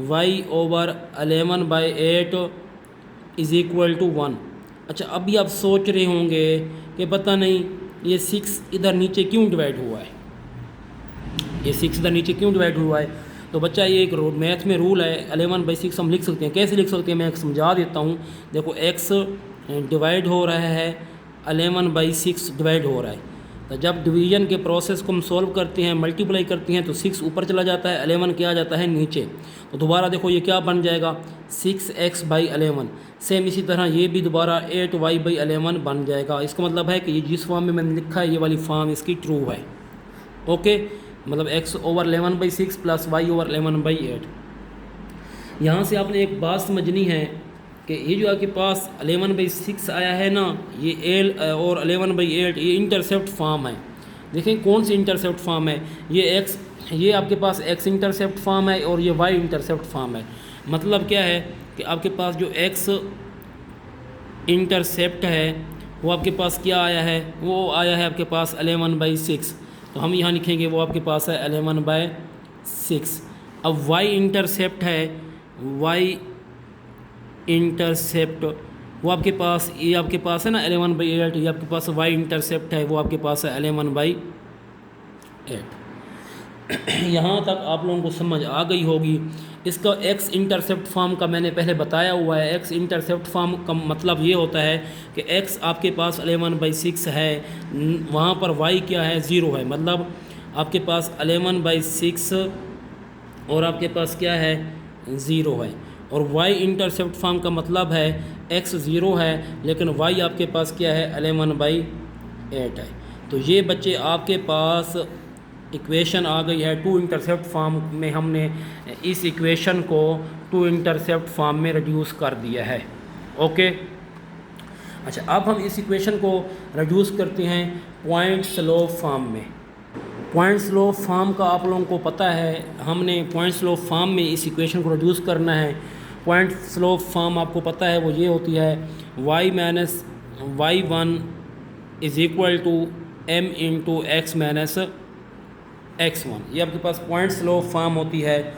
Speaker 1: y/11/8 is equal to 1। अच्छा, अभी आप सोच रहे होंगे कि पता नहीं ये 6 इधर नीचे क्यों डिवाइड हुआ है। ये 6 इधर नीचे क्यों डिवाइड हुआ है? तो बच्चा ये एक मैथ में रूल है, 11/6 हम लिख सकते हैं। कैसे लिख सकते हैं मैं समझा देता हूँ। देखो x डिवाइड हो रहा है 11/6 डिवाइड हो रहा है, तो जब डिवीजन के प्रोसेस को हम सॉल्व करते हैं, मल्टीप्लाई करते हैं, तो 6 ऊपर चला जाता है, 11 क्या आ जाता है नीचे। तो दोबारा देखो ये क्या बन जाएगा 6x/11। सेम इसी तरह ये भी दोबारा 8y/11 बन जाएगा। इसका मतलब है कि ये जिस फॉर्म में मैंने लिखा है ये वाली फॉर्म इसकी ट्रू है। ओके, मतलब x/11/6 प्लस y/11/8। यहाँ से आपने एक बात समझनी है कि ये जो आपके पास 11/6 आया है ना, ये l और 11/8 ये इंटरसेप्ट फॉर्म है। देखें कौन सी इंटरसेप्ट फॉर्म है, ये आपके पास x इंटरसेप्ट फॉर्म है और ये y इंटरसेप्ट फॉर्म है। मतलब क्या है कि आपके पास जो x इंटरसेप्ट है वो आपके पास क्या आया है, वो आया है आपके पास 11/6। तो हम यहाँ लिखेंगे वो आपके पास है 11/6। अब y इंटरसेप्ट है, y इंटरसेप्ट वो आपके पास, ये आपके पास है ना 11/8, ये आपके पास y इंटरसेप्ट है वो आपके पास है 11/8। यहाँ तक आप लोगों को समझ आ गई होगी। इसका x इंटरसेप्ट फॉर्म का मैंने पहले बताया हुआ है। x इंटरसेप्ट फॉर्म का मतलब ये होता है कि x आपके पास 11/6 है, वहाँ पर y क्या है 0 है, मतलब आपके पास 11/6 और आपके पास क्या है 0 है। और y इंटरसेप्ट फॉर्म का मतलब है x 0 है लेकिन y आपके पास क्या है 11/8 है। तो ये बच्चे आपके पास इक्वेशन आ गई है टू इंटरसेप्ट फॉर्म में। हमने इस इक्वेशन को टू इंटरसेप्ट फॉर्म में रिड्यूस कर दिया है। ओके, अच्छा अब हम इस इक्वेशन को रिड्यूस करते हैं पॉइंट स्लोप फॉर्म में। पॉइंट स्लोप फॉर्म का आप लोगों को पता है, हमने पॉइंट स्लोप फॉर्म में इस इक्वेशन को रिड्यूस करना है। पॉइंट स्लोप फॉर्म आपको पता है वो ये होती है y minus y1 is equal to m into x minus x1। ये आपके पास पॉइंट स्लोप फॉर्म होती है।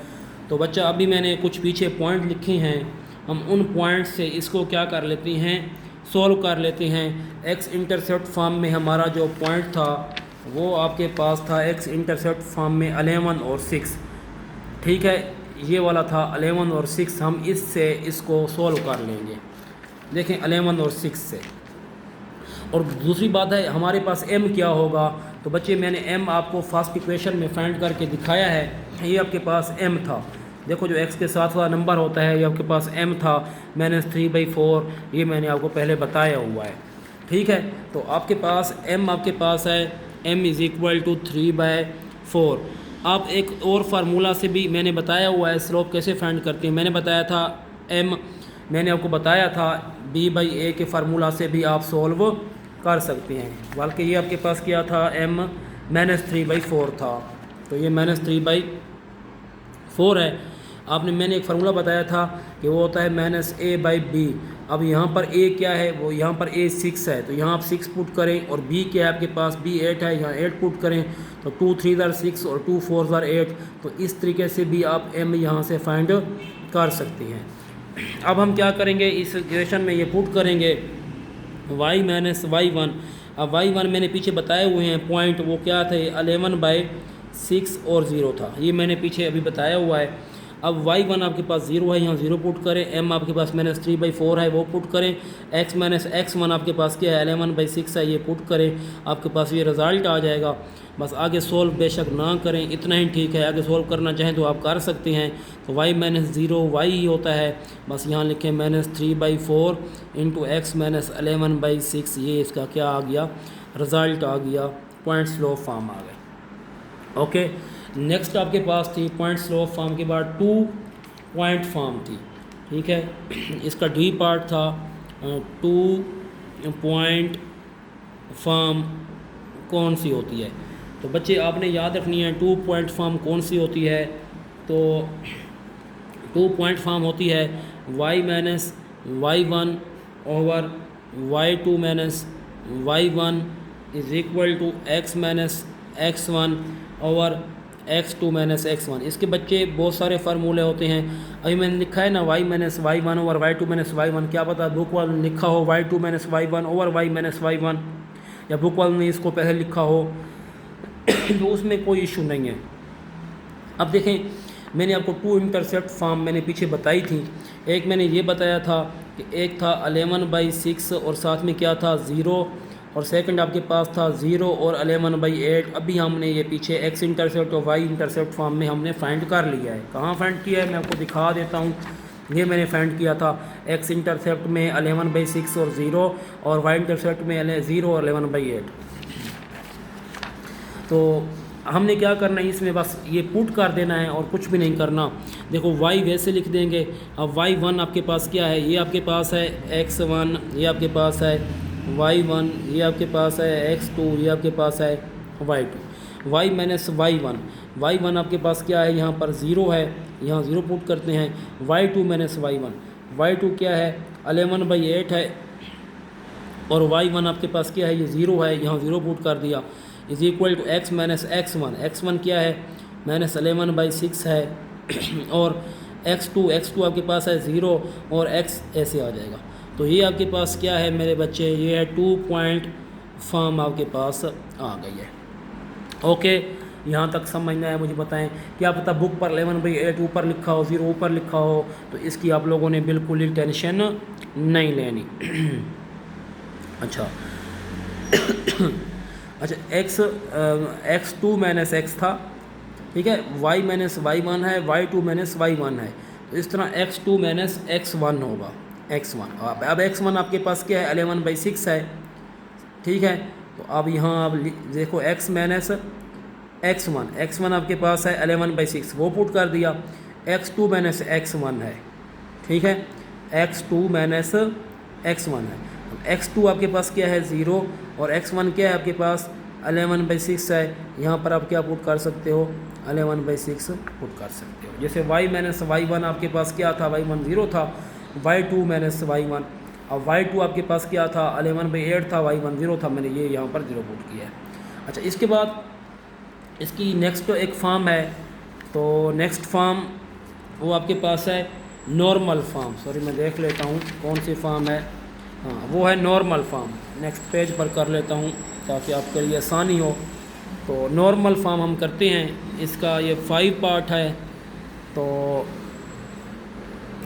Speaker 1: तो बच्चा अभी मैंने कुछ पीछे पॉइंट लिखे हैं, हम उन पॉइंट से इसको क्या कर लेते हैं सॉल्व कर लेते हैं। x इंटरसेप्ट फॉर्म में हमारा जो पॉइंट था वो आपके पास था x इंटरसेप्ट फॉर्म में 11 और 6, ठीक है, ये वाला था 11 और 6। हम इससे इसको सॉल्व कर लेंगे, देखें 11 और 6 से। और दूसरी बात है हमारे पास m क्या होगा, तो बच्चे मैंने m आपको फर्स्ट इक्वेशन में फाइंड करके दिखाया है। ये आपके पास m था, देखो जो x के साथ वाला नंबर होता है ये आपके पास m था -3/4, ये मैंने आपको पहले बताया हुआ है, ठीक है। तो आपके पास m आपके पास है m इज़ इक्वल टू 3/4। आप एक और फार्मूला से भी मैंने बताया हुआ है स्लोप कैसे फाइंड करते हैं। मैंने बताया था मैंने आपको बताया था b/a के फार्मूला से भी आप सॉल्व कर सकते हैं। बल्कि ये आपके पास क्या था m -3/4 था, तो ये -3/4 है। आपने मैंने एक फार्मूला बताया था कि वो होता है -a/b। अब यहाँ पर a क्या है, वो यहाँ पर a 6 है, तो यहाँ आप 6 पुट करें, और b क्या है आपके पास b 8 है, यहाँ 8 पुट करें, तो 2 3 6 और 2 4 8। तो इस तरीके से भी आप m यहाँ से फाइंड कर सकते हैं। अब हम क्या करेंगे, इस इक्वेशन में ये पुट करेंगे y माइनस y1। अब y1 मैंने पीछे बताए हुए हैं पॉइंट, वो क्या थे 11/6 और 0 था, ये मैंने पीछे अभी बताया हुआ है। अब y1 आपके पास 0 है, यहाँ 0 पुट करें, m आपके पास -3/4 है वो पुट करें, x माइनस x1 आपके पास क्या है 11/6 है ये पुट करें, आपके पास ये रिज़ल्ट आ जाएगा। बस आगे सोल्व बेशक ना करें, इतना ही ठीक है, आगे सोल्व करना चाहें तो आप कर सकते हैं। तो y - 0 y ही होता है, बस यहाँ लिखें -3/4 इंटू x - 11/6, ये इसका क्या आ गया रिज़ल्ट आ गया, पॉइंट स्लोप फॉर्म आ गए। ओके, नेक्स्ट आपके पास थी पॉइंट स्लोप फॉर्म के बाद 2 पॉइंट फॉर्म थी, ठीक है। इसका डी पार्ट था 2 पॉइंट फॉर्म कौन सी होती है। तो बच्चे आपने याद रखनी है 2 पॉइंट फॉर्म कौन सी होती है। तो 2 पॉइंट फॉर्म होती है y minus y1 over y2 minus y1 is equal to x minus x1 over x2 minus x1। इसके बच्चे बहुत सारे फार्मूले होते हैं, अभी मैंने लिखा है ना y minus y1 over y2 minus y1, क्या पता बुक वाले में लिखा हो y2 minus y1 over y minus y1, या बुक वाले ने इसको पहले लिखा हो तो उसमें कोई इशू नहीं है। अब देखें, मैंने आपको 2 इंटरसेप्ट फॉर्म मैंने पीछे बताई थी। एक मैंने ये बताया था कि एक था 11/6 और साथ में क्या था 0, और सेकंड आपके पास था 0 और 11/8। अभी हमने ये पीछे एक्स इंटरसेप्ट और वाई इंटरसेप्ट फॉर्म में हमने फाइंड कर लिया है। कहाँ फाइंड किया है मैं आपको दिखा देता हूँ। ये मैंने फाइंड किया था एक्स इंटरसेप्ट में 11/6 और 0, और वाई इंटरसेप्ट में 0 और 11/8। तो हमने क्या करना है, इसमें बस ये पुट कर देना है और कुछ भी नहीं करना। देखो y वैसे लिख देंगे। अब y1 आपके पास क्या है, ये आपके पास है x1, ये आपके पास है y1, ये आपके पास है x2, ये आपके पास है y2। y माइनस y1 आपके पास क्या है, यहाँ पर 0 है, यहाँ 0 पुट करते हैं। y2 माइनस y1 क्या है 11/8 है, और y1 आपके पास क्या है, ये 0 है, यहाँ 0 पुट कर दिया, is equal to x minus x1 क्या है माइनस 11/6 है, और x2 आपके पास है 0 और x ऐसे आ जाएगा। तो ये आपके पास क्या है मेरे बच्चे, ये है 2 पॉइंट फॉर्म आपके पास आ गई है। ओके, यहाँ तक समझना है मुझे बताएं। क्या पता बुक पर 11/8 ऊपर लिखा हो, 0 ऊपर लिखा हो, तो इसकी आप लोगों ने बिल्कुल ही टेंशन नहीं लेनी। अच्छा x2 माइनस x था, ठीक है, y माइनस y1 है, y2 माइनस y1 है, तो इस तरह x2 माइनस x1 होगा, x1। अब x1 आपके पास क्या है 11/6 है, ठीक है। तो अब यहाँ आप देखो x माइनस x1 आपके पास है 11/6, वो पुट कर दिया। x2 माइनस x1 है, ठीक है, x2 माइनस x1 है। x2 आपके पास क्या है 0, और x1 क्या है आपके पास 11/6 है। यहाँ पर आप क्या पुट कर सकते हो 11/6 पुट कर सकते हो। जैसे y माइनस y1 आपके पास क्या था, y1 0 था, y2 माइनस y1, और y2 आपके पास क्या था 11/8 था, y1 0 था, मैंने ये यहाँ पर 0 पुट किया है। अच्छा, इसके बाद इसकी नेक्स्ट एक फॉर्म है, तो नेक्स्ट फॉर्म वो आपके पास है नॉर्मल फॉर्म। सॉरी, मैं देख लेता हूँ कौन सी फॉर्म है। हाँ, वो है नॉर्मल फॉर्म। नेक्स्ट पेज पर कर लेता हूँ ताकि आपके लिए आसानी हो। तो नॉर्मल फॉर्म हम करते हैं, इसका ये 5 पार्ट है। तो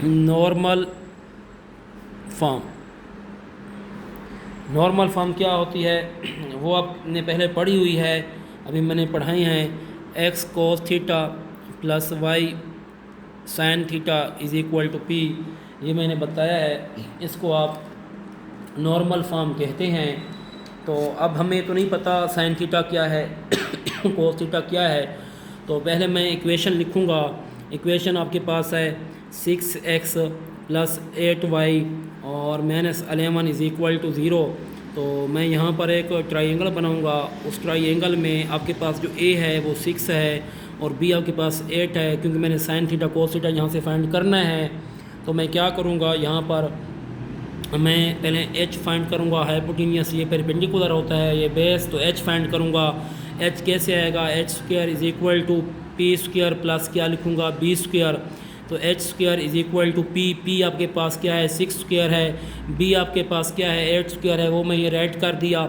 Speaker 1: नॉर्मल फॉर्म क्या होती है वो आपने पहले पढ़ी हुई है, अभी मैंने पढ़ाई हैं। x cos theta plus y sin theta is equal to p, ये मैंने बताया है, इसको आप नॉर्मल फॉर्म कहते हैं। तो अब हमें तो नहीं पता sin थीटा क्या है cos थीटा क्या है, तो पहले मैं इक्वेशन लिखूँगा। इक्वेशन आपके पास है 6x प्लस 8y और माइनस 11 इज़ इक्वल टू 0। तो मैं यहाँ पर एक ट्राइंगल बनाऊँगा। उस ट्राइंगल में आपके पास जो a है वो 6 है और b आपके पास 8 है, क्योंकि मैंने sin थीटा cos थीटा यहाँ से फाइंड करना है। तो मैं क्या करूँगा, यहाँ पर मैं पहले h फाइंड करूँगा, हाइपोटेनियस ये परपेंडिकुलर होता है, ये बेस, तो h फाइंड करूँगा। h कैसे आएगा, h² is equal to p² plus क्या लिखूँगा b²। तो h² is equal to p आपके पास क्या है 6² है, b आपके पास क्या है 8² है, वो मैं ये राइट कर दिया।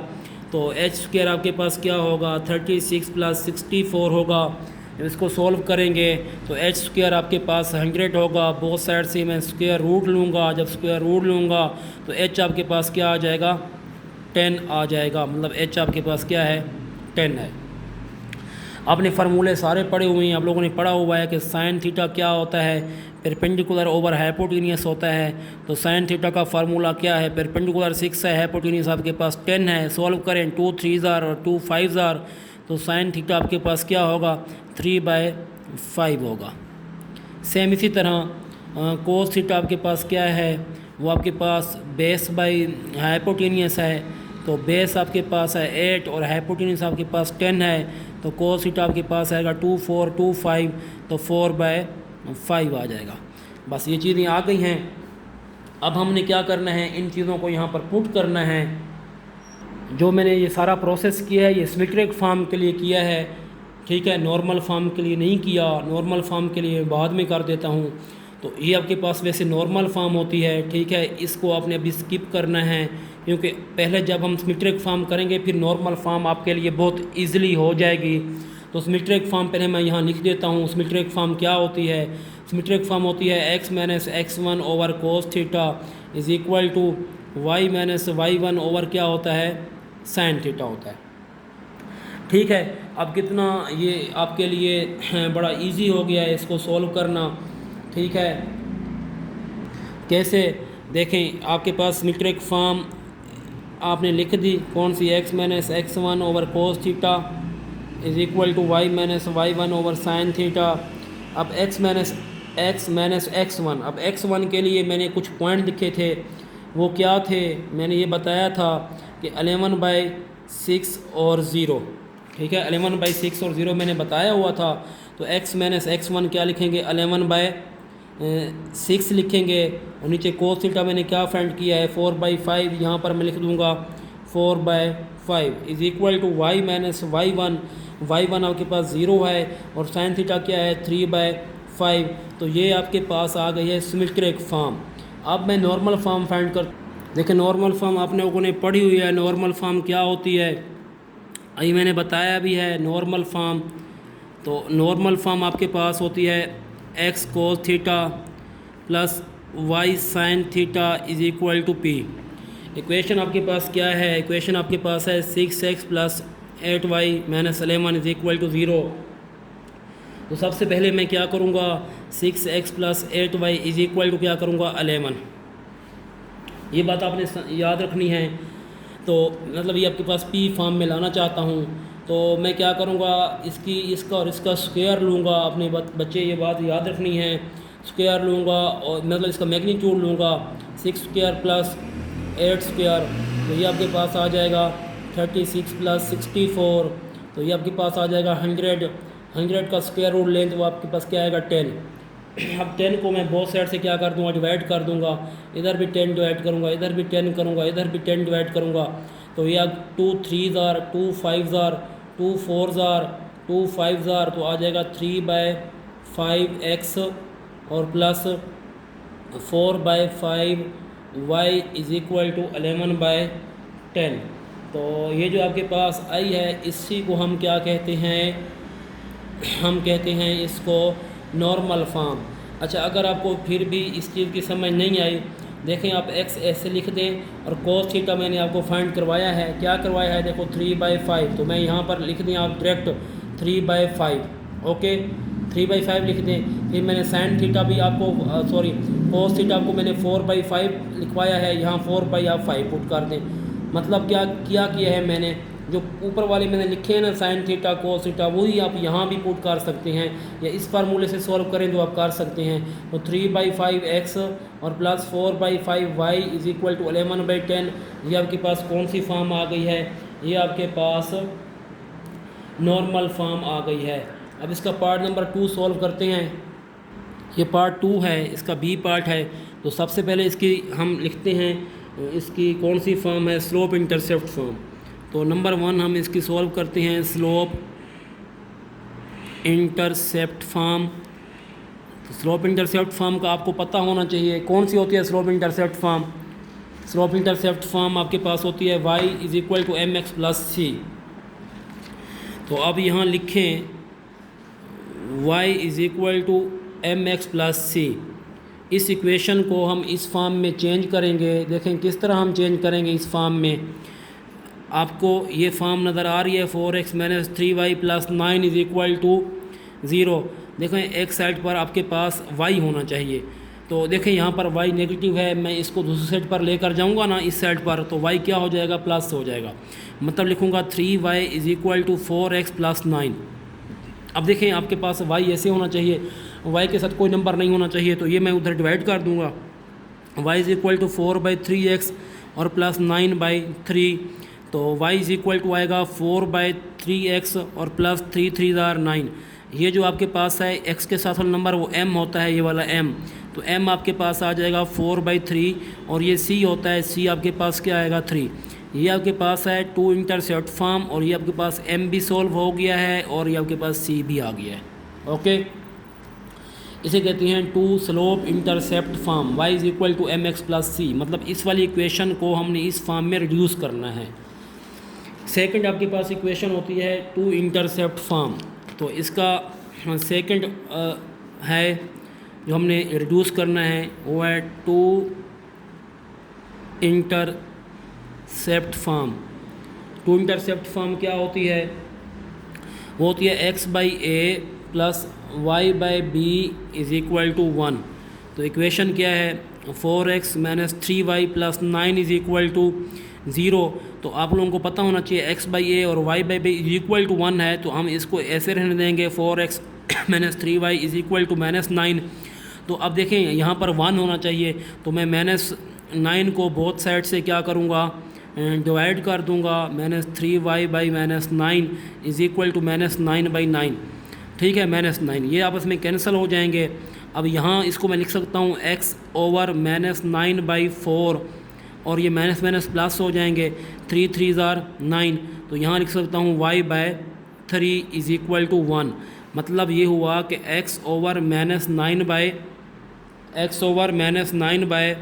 Speaker 1: तो h² आपके पास क्या होगा 36 प्लस 64 होगा। जब इसको सॉल्व करेंगे तो h² आपके पास 100 होगा। बोथ साइड से मैं स्क्वायर रूट लूँगा, जब स्क्वायर रूट लूँगा तो h आपके पास क्या आ जाएगा 10 आ जाएगा, मतलब h आपके पास क्या है 10 है। आपने फार्मूले सारे पढ़े हुए हैं, आप लोगों ने पढ़ा हुआ है कि साइन थीटा क्या होता है, परपेंडिकुलर ओवर हाइपोटेनियस होता है। तो साइन थीटा का फार्मूला क्या है, परपेंडिकुलर 6 है, हाइपोटेनियस आपके पास 10 है। सॉल्व करें 2 3 और 2 5 तो साइन थीटा आपके पास क्या होगा 3/5 होगा। सेम इसी तरह कोस थीटा आपके पास क्या है, वो आपके पास बेस बाई हाइपोटेनियस है। तो बेस आपके पास है 8 और हाइपोटेनियस आपके पास 10 है। तो कोस थीटा आपके पास आएगा 2 4 2 5, तो 4/5 आ जाएगा। बस ये चीज़ें आ गई हैं। अब हमने क्या करना है, इन चीज़ों को यहाँ पर पुट करना है। जो मैंने ये सारा प्रोसेस किया है ये सिमेट्रिक फॉर्म के लिए किया है, ठीक है, नॉर्मल फॉर्म के लिए नहीं किया। नॉर्मल फॉर्म के लिए बाद में कर देता हूँ। तो ये आपके पास वैसे नॉर्मल फॉर्म होती है, ठीक है, इसको आपने अभी स्किप करना है, क्योंकि पहले जब हम सिमेट्रिक फॉर्म करेंगे फिर नॉर्मल फॉर्म आपके लिए बहुत ईजिली हो जाएगी। तो सिमेट्रिक फॉर्म पहले मैं यहाँ लिख देता हूँ। सिमेट्रिक फॉर्म क्या होती है? सिमेट्रिक फॉर्म होती है x minus x1 over cos theta is equal to y minus y1 over क्या होता है, साइन थीटा होता है। ठीक है, अब कितना ये आपके लिए बड़ा इजी हो गया है इसको सॉल्व करना। ठीक है, कैसे देखें, आपके पास सिमेट्रिक फॉर्म आपने लिख दी कौन सी, x minus x1 over cos theta is equal to y minus y1 over sine theta. अब x माइनस x1, अब x1 के लिए मैंने कुछ पॉइंट लिखे थे, वो क्या थे? मैंने ये बताया था कि 11/6 और 0। ठीक है, 11/6 और 0 मैंने बताया हुआ था। तो x माइनस x1 क्या लिखेंगे, 11/6 लिखेंगे, और नीचे कोस थीटा मैंने क्या फाइंड किया है, 4/5, यहाँ पर मैं लिख दूँगा 4/5 is equal to y minus y1 आपके पास 0 है, और साइन थीटा क्या है, 3/5। तो ये आपके पास आ गई है सिमेट्रिक फॉर्म। अब मैं नॉर्मल फॉर्म फाइंड कर, देखिए नॉर्मल फॉर्म आप लोगों ने पढ़ी हुई है। नॉर्मल फॉर्म क्या होती है, अभी मैंने बताया भी है नॉर्मल फॉर्म। तो नॉर्मल फॉर्म आपके पास होती है x cos theta plus y sine theta is equal to p। Equation आपके पास क्या है, इक्वेशन आपके पास है 6x plus 8y minus 11 is equal to 0। तो सबसे पहले मैं क्या करूँगा, 6x plus 8y is equal to क्या करूँगा, 11। ये बात आपने याद रखनी है। तो मतलब ये आपके पास p फॉर्म में लाना चाहता हूँ। तो मैं क्या करूँगा, इसका और इसका स्क्वायर लूँगा। अपने बच्चे ये बात याद रखनी है, स्क्वायर लूँगा और मतलब इसका मैग्नीट्यूड लूँगा, 6 स्क्वायर प्लस 8 स्क्वायर। तो ये आपके पास आ जाएगा 36 प्लस 64। तो ये आपके पास आ जाएगा 100 का स्क्वायर रूट लें तो आपके पास क्या आएगा, 10। अब 10 को मैं बोथ साइड से क्या कर दूँगा, डिवाइड कर दूँगा। इधर भी 10 डिवाइड करूँगा, इधर भी 10 करूँगा, इधर भी 10 डिवाइड करूँगा। तो ये 2 3 ज़ार, 2 5 ज़ार, 2 4 ज़ार, 2 5 ज़ार, तो आ जाएगा 3/5x और plus 4/5 y is equal to 11/10। तो ये जो आपके पास आई है, इसी को हम क्या कहते हैं, हम कहते हैं इसको नॉर्मल फॉर्म। अच्छा, अगर आपको फिर भी इस चीज़ की समझ नहीं आई, देखें आप x ऐसे लिख दें और कोस थीटा मैंने आपको फाइंड करवाया है। क्या करवाया है, देखो 3/5। तो मैं यहाँ पर लिख दें आप डायरेक्ट 3/5। ओके, 3/5 लिख दें। फिर मैंने साइन थीटा भी आपको कोस थीटा आपको मैंने 4/5 लिखवाया है, यहाँ 4/5 पुट कर दें। मतलब क्या किया है मैंने, जो ऊपर वाले मैंने लिखे हैं ना, साइन थीटा कोस थीटा, वही आप यहाँ भी पुट कर सकते हैं, या इस फार्मूले से सॉल्व करें तो आप कर सकते हैं। तो 3/5x और plus 4/5y is equal to 11/10। ये आपके पास कौन सी फॉर्म आ गई है, ये आपके पास नॉर्मल फॉर्म आ गई है। अब इसका पार्ट नंबर 2 सॉल्व करते हैं। ये पार्ट 2 है, इसका बी पार्ट है। तो सबसे पहले इसकी हम लिखते हैं, इसकी कौन सी फॉर्म है, स्लोप इंटरसेप्ट फॉर्म। तो नंबर 1 हम इसकी सॉल्व करते हैं, स्लोप इंटरसेप्ट फॉर्म। तो स्लोप इंटरसेप्ट फॉर्म का आपको पता होना चाहिए, कौन सी होती है slope intercept form. Slope intercept form आपके पास होती है y is equal to mx plus c। तो अब यहाँ लिखें y is equal to mx plus c। इस इक्वेशन को हम इस फॉर्म में चेंज करेंगे। देखें किस तरह हम चेंज करेंगे इस फॉर्म में। आपको ये फॉर्म नज़र आ रही है, 4x minus 3y plus 9 is equal to 0। देखें एक साइड पर आपके पास y होना चाहिए। तो देखें यहाँ पर y नेगेटिव है, मैं इसको दूसरी साइड पर लेकर जाऊँगा ना, इस साइड पर, तो y क्या हो जाएगा, प्लस हो जाएगा। मतलब लिखूँगा 3y is equal to 4x plus 9। अब देखें आपके पास y ऐसे होना चाहिए, y के साथ कोई नंबर नहीं होना चाहिए। तो ये मैं उधर डिवाइड कर दूँगा, y is equal to 4/3x और प्लस 9/3। तो y इज़ इक्वल टू आएगा 4/3x और प्लस 3 3 ज़ार 9। ये जो आपके पास है x के साथ वाला नंबर वो m होता है, ये वाला m। तो m आपके पास आ जाएगा 4/3 और ये c होता है, c आपके पास क्या आएगा, 3। ये आपके पास है 2 इंटरसेप्ट फॉर्म, और ये आपके पास m भी सॉल्व हो गया है और ये आपके पास c भी आ गया है। ओके, इसे कहते हैं 2 slope intercept form, y is equal to mx plus c। मतलब इस वाली इक्वेशन को हमने इस फॉर्म में रिड्यूस करना है। सेकंड आपके पास इक्वेशन होती है 2 इंटरसेप्ट फॉर्म। तो इसका सेकंड है जो हमने रिड्यूस करना है वो है two intercept form. Two intercept form क्या होती है? वो होती है x by a plus y by b is equal to 1। तो इक्वेशन क्या है? 4x minus 3y plus 9 is equal to 0। तो आप लोगों को पता होना चाहिए x बाई ए और y by b is equal to 1 है, तो हम इसको ऐसे रहने देंगे 4x minus 3y is equal to minus 9। तो अब देखें यहाँ पर 1 होना चाहिए, तो मैं माइनस 9 को बोथ साइड से क्या करूँगा? डिवाइड कर दूँगा। Minus 3y by minus 9 is equal to minus 9 by 9। ठीक है, माइनस 9 ये आपस में कैंसिल हो जाएंगे। अब यहाँ इसको मैं लिख सकता हूँ x ओवर माइनस 9 बाई 4 और ये माइनस माइनस प्लस हो जाएंगे। 3 3 ज़ार 9, तो यहाँ लिख सकता हूँ y by 3 is equal to 1। मतलब ये हुआ कि x over minus 9 by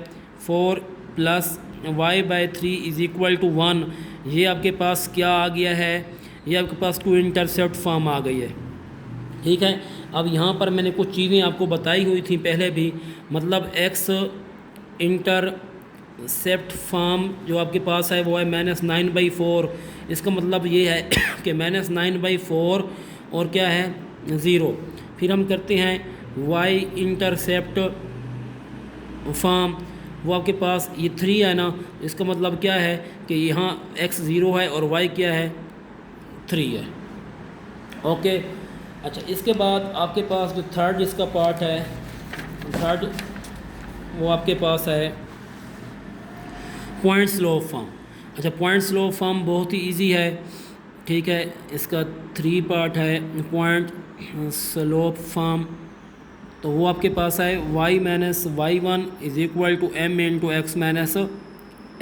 Speaker 1: 4 plus y by 3 is equal to 1। ये आपके पास क्या आ गया है? ये आपके पास टू इंटरसेप्ट फॉर्म आ गई है। ठीक है, अब यहाँ पर मैंने कुछ चीज़ें आपको बताई हुई थी पहले भी, मतलब x इंटरसेप्ट फॉर्म जो आपके पास है वो है माइनस 9 बाई 4। इसका मतलब ये है कि माइनस 9 बाई 4 और क्या है? 0। फिर हम करते हैं y इंटरसेप्ट फॉर्म, वो आपके पास ये 3 है ना, इसका मतलब क्या है कि यहाँ x 0 है और y क्या है? 3 है। ओके, अच्छा इसके बाद आपके पास जो थर्ड इसका पार्ट है, थर्ड वो आपके पास है पॉइंट स्लोप फॉर्म। अच्छा, पॉइंट स्लोप फॉर्म बहुत ही इजी है। ठीक है, इसका 3 पार्ट है पॉइंट स्लोप फॉर्म। तो वो आपके पास है y minus y1 is equal to m into x minus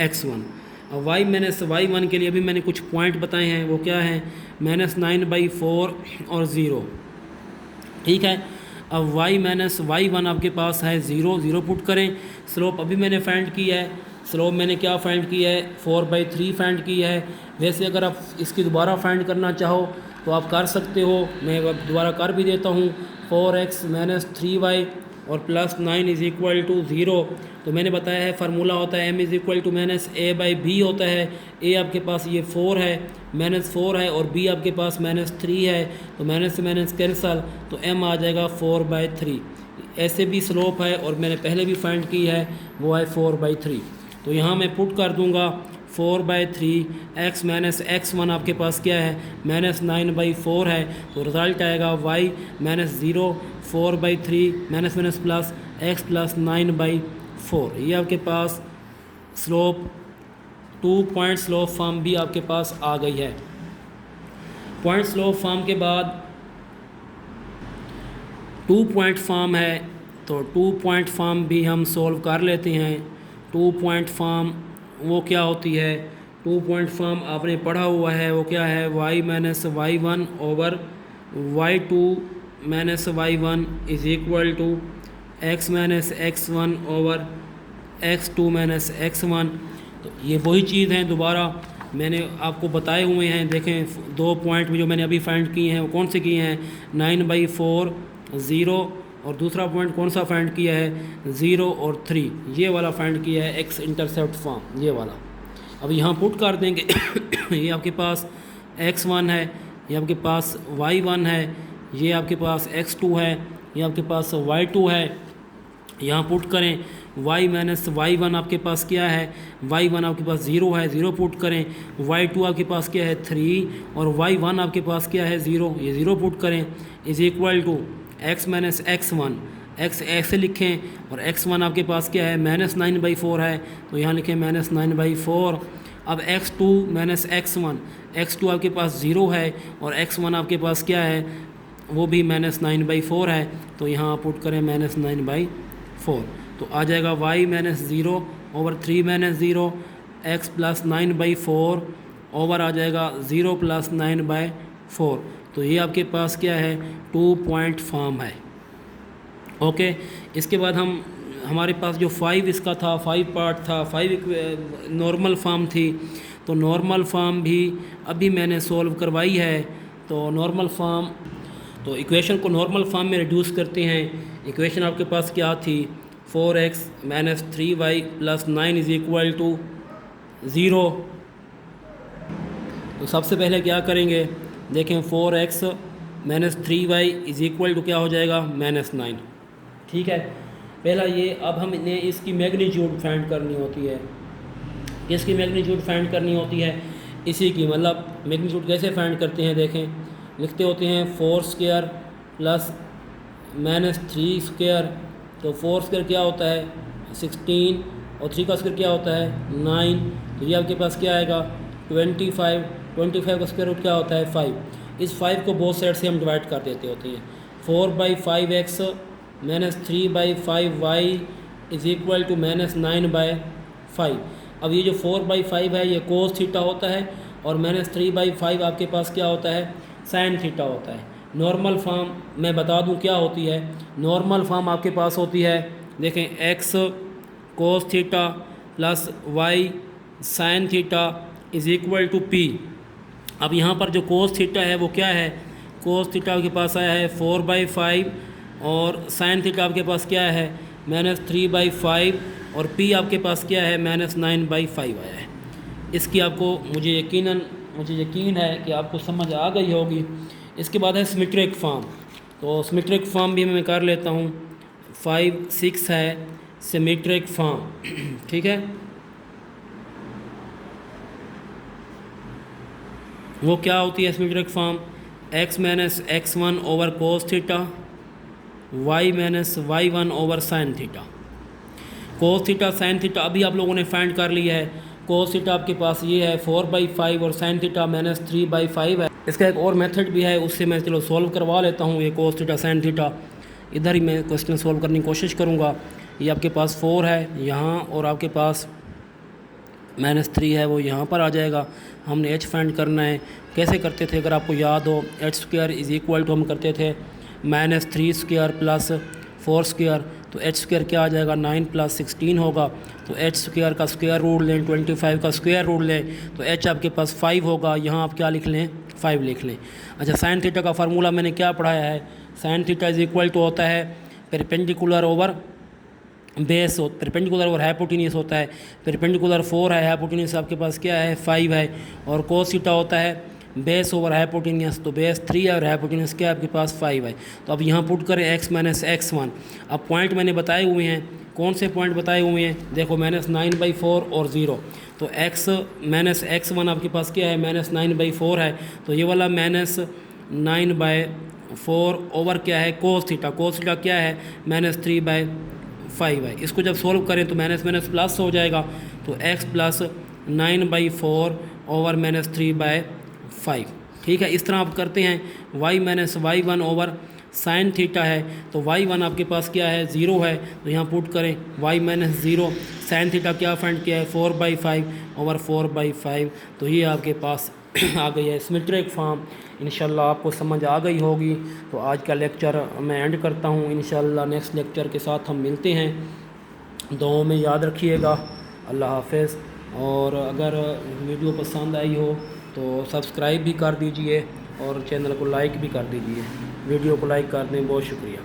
Speaker 1: x1। और y माइनस y1 के लिए अभी मैंने कुछ पॉइंट बताए हैं, वो क्या है? माइनस 9 बाई 4 और 0। ठीक है, अब y माइनस y1 आपके पास है 0, 0 पुट करें। स्लोप अभी मैंने फाइंड की है, स्लोप मैंने क्या फाइंड की है? 4/3 फाइंड की है। वैसे अगर आप इसकी दोबारा फाइंड करना चाहो तो आप कर सकते हो, मैं अब दोबारा कर भी देता हूँ। 4x माइनस 3y और प्लस 9 इज़ इक्वल टू 0। तो मैंने बताया है फार्मूला होता है m is equal to minus a by b होता है। a आपके पास ये 4 है, माइनस 4 है, और b आपके पास माइनस 3 है, तो माइनस से माइनस कैंसल, तो m आ जाएगा 4/3। ऐसे भी स्लोप है और मैंने पहले भी फाइंड की है, वो है 4/3। तो यहाँ मैं पुट कर दूँगा 4/3। x माइनस x1 आपके पास क्या है? माइनस 9/4 है, तो रिज़ल्ट आएगा y minus 0 4/3 minus minus plus x plus 9/4। ये आपके पास स्लोप 2 पॉइंट स्लोप फॉर्म भी आपके पास आ गई है। पॉइंट स्लोप फॉर्म के बाद 2 पॉइंट फॉर्म है, तो 2 पॉइंट फॉर्म भी हम सोल्व कर लेते हैं। 2 पॉइंट फॉर्म वो क्या होती है? 2 पॉइंट फॉर्म आपने पढ़ा हुआ है, वो क्या है? y minus y1 over y2 minus y1 is equal to x minus x1 over x2 minus x1। तो ये वही चीज़ है, दोबारा मैंने आपको बताए हुए हैं। देखें 2 पॉइंट जो मैंने अभी फाइंड किए हैं वो कौन से किए हैं? 9/4 0, और दूसरा पॉइंट कौन सा फाइंड किया है? 0 और 3, ये वाला फाइंड किया है x इंटरसेप्ट फॉर्म, ये वाला। अब यहाँ पुट कर देंगे ये आपके पास x1 है, ये आपके पास y1 है, ये आपके पास x2 है, ये आपके पास y2 है। यहाँ पुट करें y माइनस y1 आपके पास क्या है? y1 आपके पास 0 है, 0 पुट करें। y2 आपके पास क्या है? 3, और y1 आपके पास क्या है? 0, ये 0 पुट करें is equal to x minus x1। x ऐसे लिखें, और x1 आपके पास क्या है? माइनस 9/4 है, तो यहाँ लिखें माइनस 9/4। अब x2 माइनस x1, x2 आपके पास 0 है और x1 आपके पास क्या है? वो भी माइनस 9/4 है, तो यहाँ पुट करें माइनस 9/4। तो आ जाएगा y minus 0 over 3 minus 0, x plus 9/4 over आ जाएगा 0 प्लस 9/4। तो ये आपके पास क्या है? 2 पॉइंट फॉर्म है। ओके, इसके बाद हमारे पास जो 5 इसका था, 5 पार्ट था, 5 नॉर्मल फॉर्म थी। तो नॉर्मल फॉर्म भी अभी मैंने सॉल्व करवाई है। तो नॉर्मल फॉर्म तो इक्वेशन को नॉर्मल फॉर्म में रिड्यूस करते हैं। इक्वेशन आपके पास क्या थी, 4x minus 3y plus 9 is equal to 0। तो सबसे पहले क्या करेंगे, देखें 4x minus 3y is equal to क्या हो जाएगा, -9। ठीक है, पहला ये, अब हमने इसकी मैग्नीट्यूड फाइंड करनी होती है। इसकी मैग्नीट्यूड फाइंड करनी होती है, इसी की मतलब मैग्नीट्यूड कैसे फाइंड करते हैं, देखें लिखते होते हैं 4 स्क्वायर प्लस -3 स्क्वायर। तो 4 स्क्वायर क्या होता है 16 और 3 का स्क्वायर क्या होता है 9। तो ये आपके पास क्या आएगा 25। 25 का स्क्वायर रूट क्या होता है 5। इस 5 को बोथ साइड से हम डिवाइड कर देते होते हैं। 4/5x minus 3/5y is equal to -9/5। अब ये जो 4/5 है ये कोस थीटा होता है और -3/5 आपके पास क्या होता है साइन थीटा होता है। नॉर्मल फॉर्म मैं बता दूं क्या होती है, नॉर्मल फॉर्म आपके पास होती है, देखें x cos theta plus y sine theta is equal to p। अब यहाँ पर जो कोस थीटा है वो क्या है, कोस थीटा आपके पास आया है 4/5 और साइन थीटा आपके पास क्या है -3/5 और p आपके पास क्या है -9/5 आया है। इसकी आपको मुझे यकीन है कि आपको समझ आ गई होगी। इसके बाद है सिमेट्रिक फॉर्म। तो सिमेट्रिक फॉर्म भी मैं कर लेता हूँ, 5, 6 है सिमेट्रिक फॉर्म। ठीक है, वो क्या होती है symmetric form, x minus x1 over cos theta, y minus y1 over sine theta. Cos theta sine theta अभी आप लोगों ने फाइंड कर लिया है। कोस थीटा आपके पास ये है 4/5 और साइन थीटा -3/5 है। इसका एक और मेथड भी है, उससे मैं चलो सॉल्व करवा लेता हूँ। ये कोस थीटा साइन थीटा इधर ही मैं क्वेश्चन सॉल्व करने की कोशिश करूँगा। ये आपके पास 4 है यहाँ और आपके पास -3 है, वो यहाँ पर आ जाएगा। हमने h फाइंड करना है। कैसे करते थे अगर आपको याद हो, h² इज़ इक्वल टू हम करते थे -3 स्क्वायर प्लस 4 स्क्वायर। तो h² क्या आ जाएगा 9 + 16 होगा। तो h² का स्क्वायर रूट लें, 25 का स्क्वायर रूट लें, तो h आपके पास 5 होगा। यहाँ आप क्या लिख लें 5 लिख लें। अच्छा, साइन थीटा का फार्मूला मैंने क्या पढ़ाया है, sine theta is equal to होता है परपेंडिकुलर ओवर बेस, परपेंडिकुलर और हाइपोटेन्यूस होता है। परपेंडिकुलर 4 है, हाइपोटेन्यूस आपके पास क्या है 5 है। और कोस थीटा होता है बेस ओवर हाइपोटेन्यूस, तो बेस 3 है और हाइपोटेन्यूस क्या है आपके पास 5 है। तो अब यहाँ पुट करें x माइनस x1। अब पॉइंट मैंने बताए हुए हैं, कौन से पॉइंट बताए हुए हैं, देखो -9/4 और 0। तो x माइनस x1 आपके पास क्या है -9/4 है। तो ये वाला -9/4 ओवर क्या है कोस थीटा। कोस थीटा क्या है -3/5 है। इसको जब सोल्व करें तो माइनस माइनस प्लस हो जाएगा। तो x प्लस 9/4 ओवर -3/5। ठीक है, इस तरह आप करते हैं। y minus y1 over sine theta है, तो y1 आपके पास क्या है 0 है। तो यहाँ पुट करें y माइनस 0, साइन थीटा क्या फाइंड किया है 4/5 ओवर 4/5। तो ये आपके पास आ गई है सिमेट्रिक फॉर्म। इंशाल्लाह आपको समझ आ गई होगी। तो आज का लेक्चर मैं एंड करता हूँ। इंशाल्लाह नेक्स्ट लेक्चर के साथ हम मिलते हैं। दुआओं में याद रखिएगा। अल्लाह हाफ़िज़। और अगर वीडियो पसंद आई हो तो सब्सक्राइब भी कर दीजिए और चैनल को लाइक भी कर दीजिए। वीडियो को लाइक कर दें, बहुत शुक्रिया।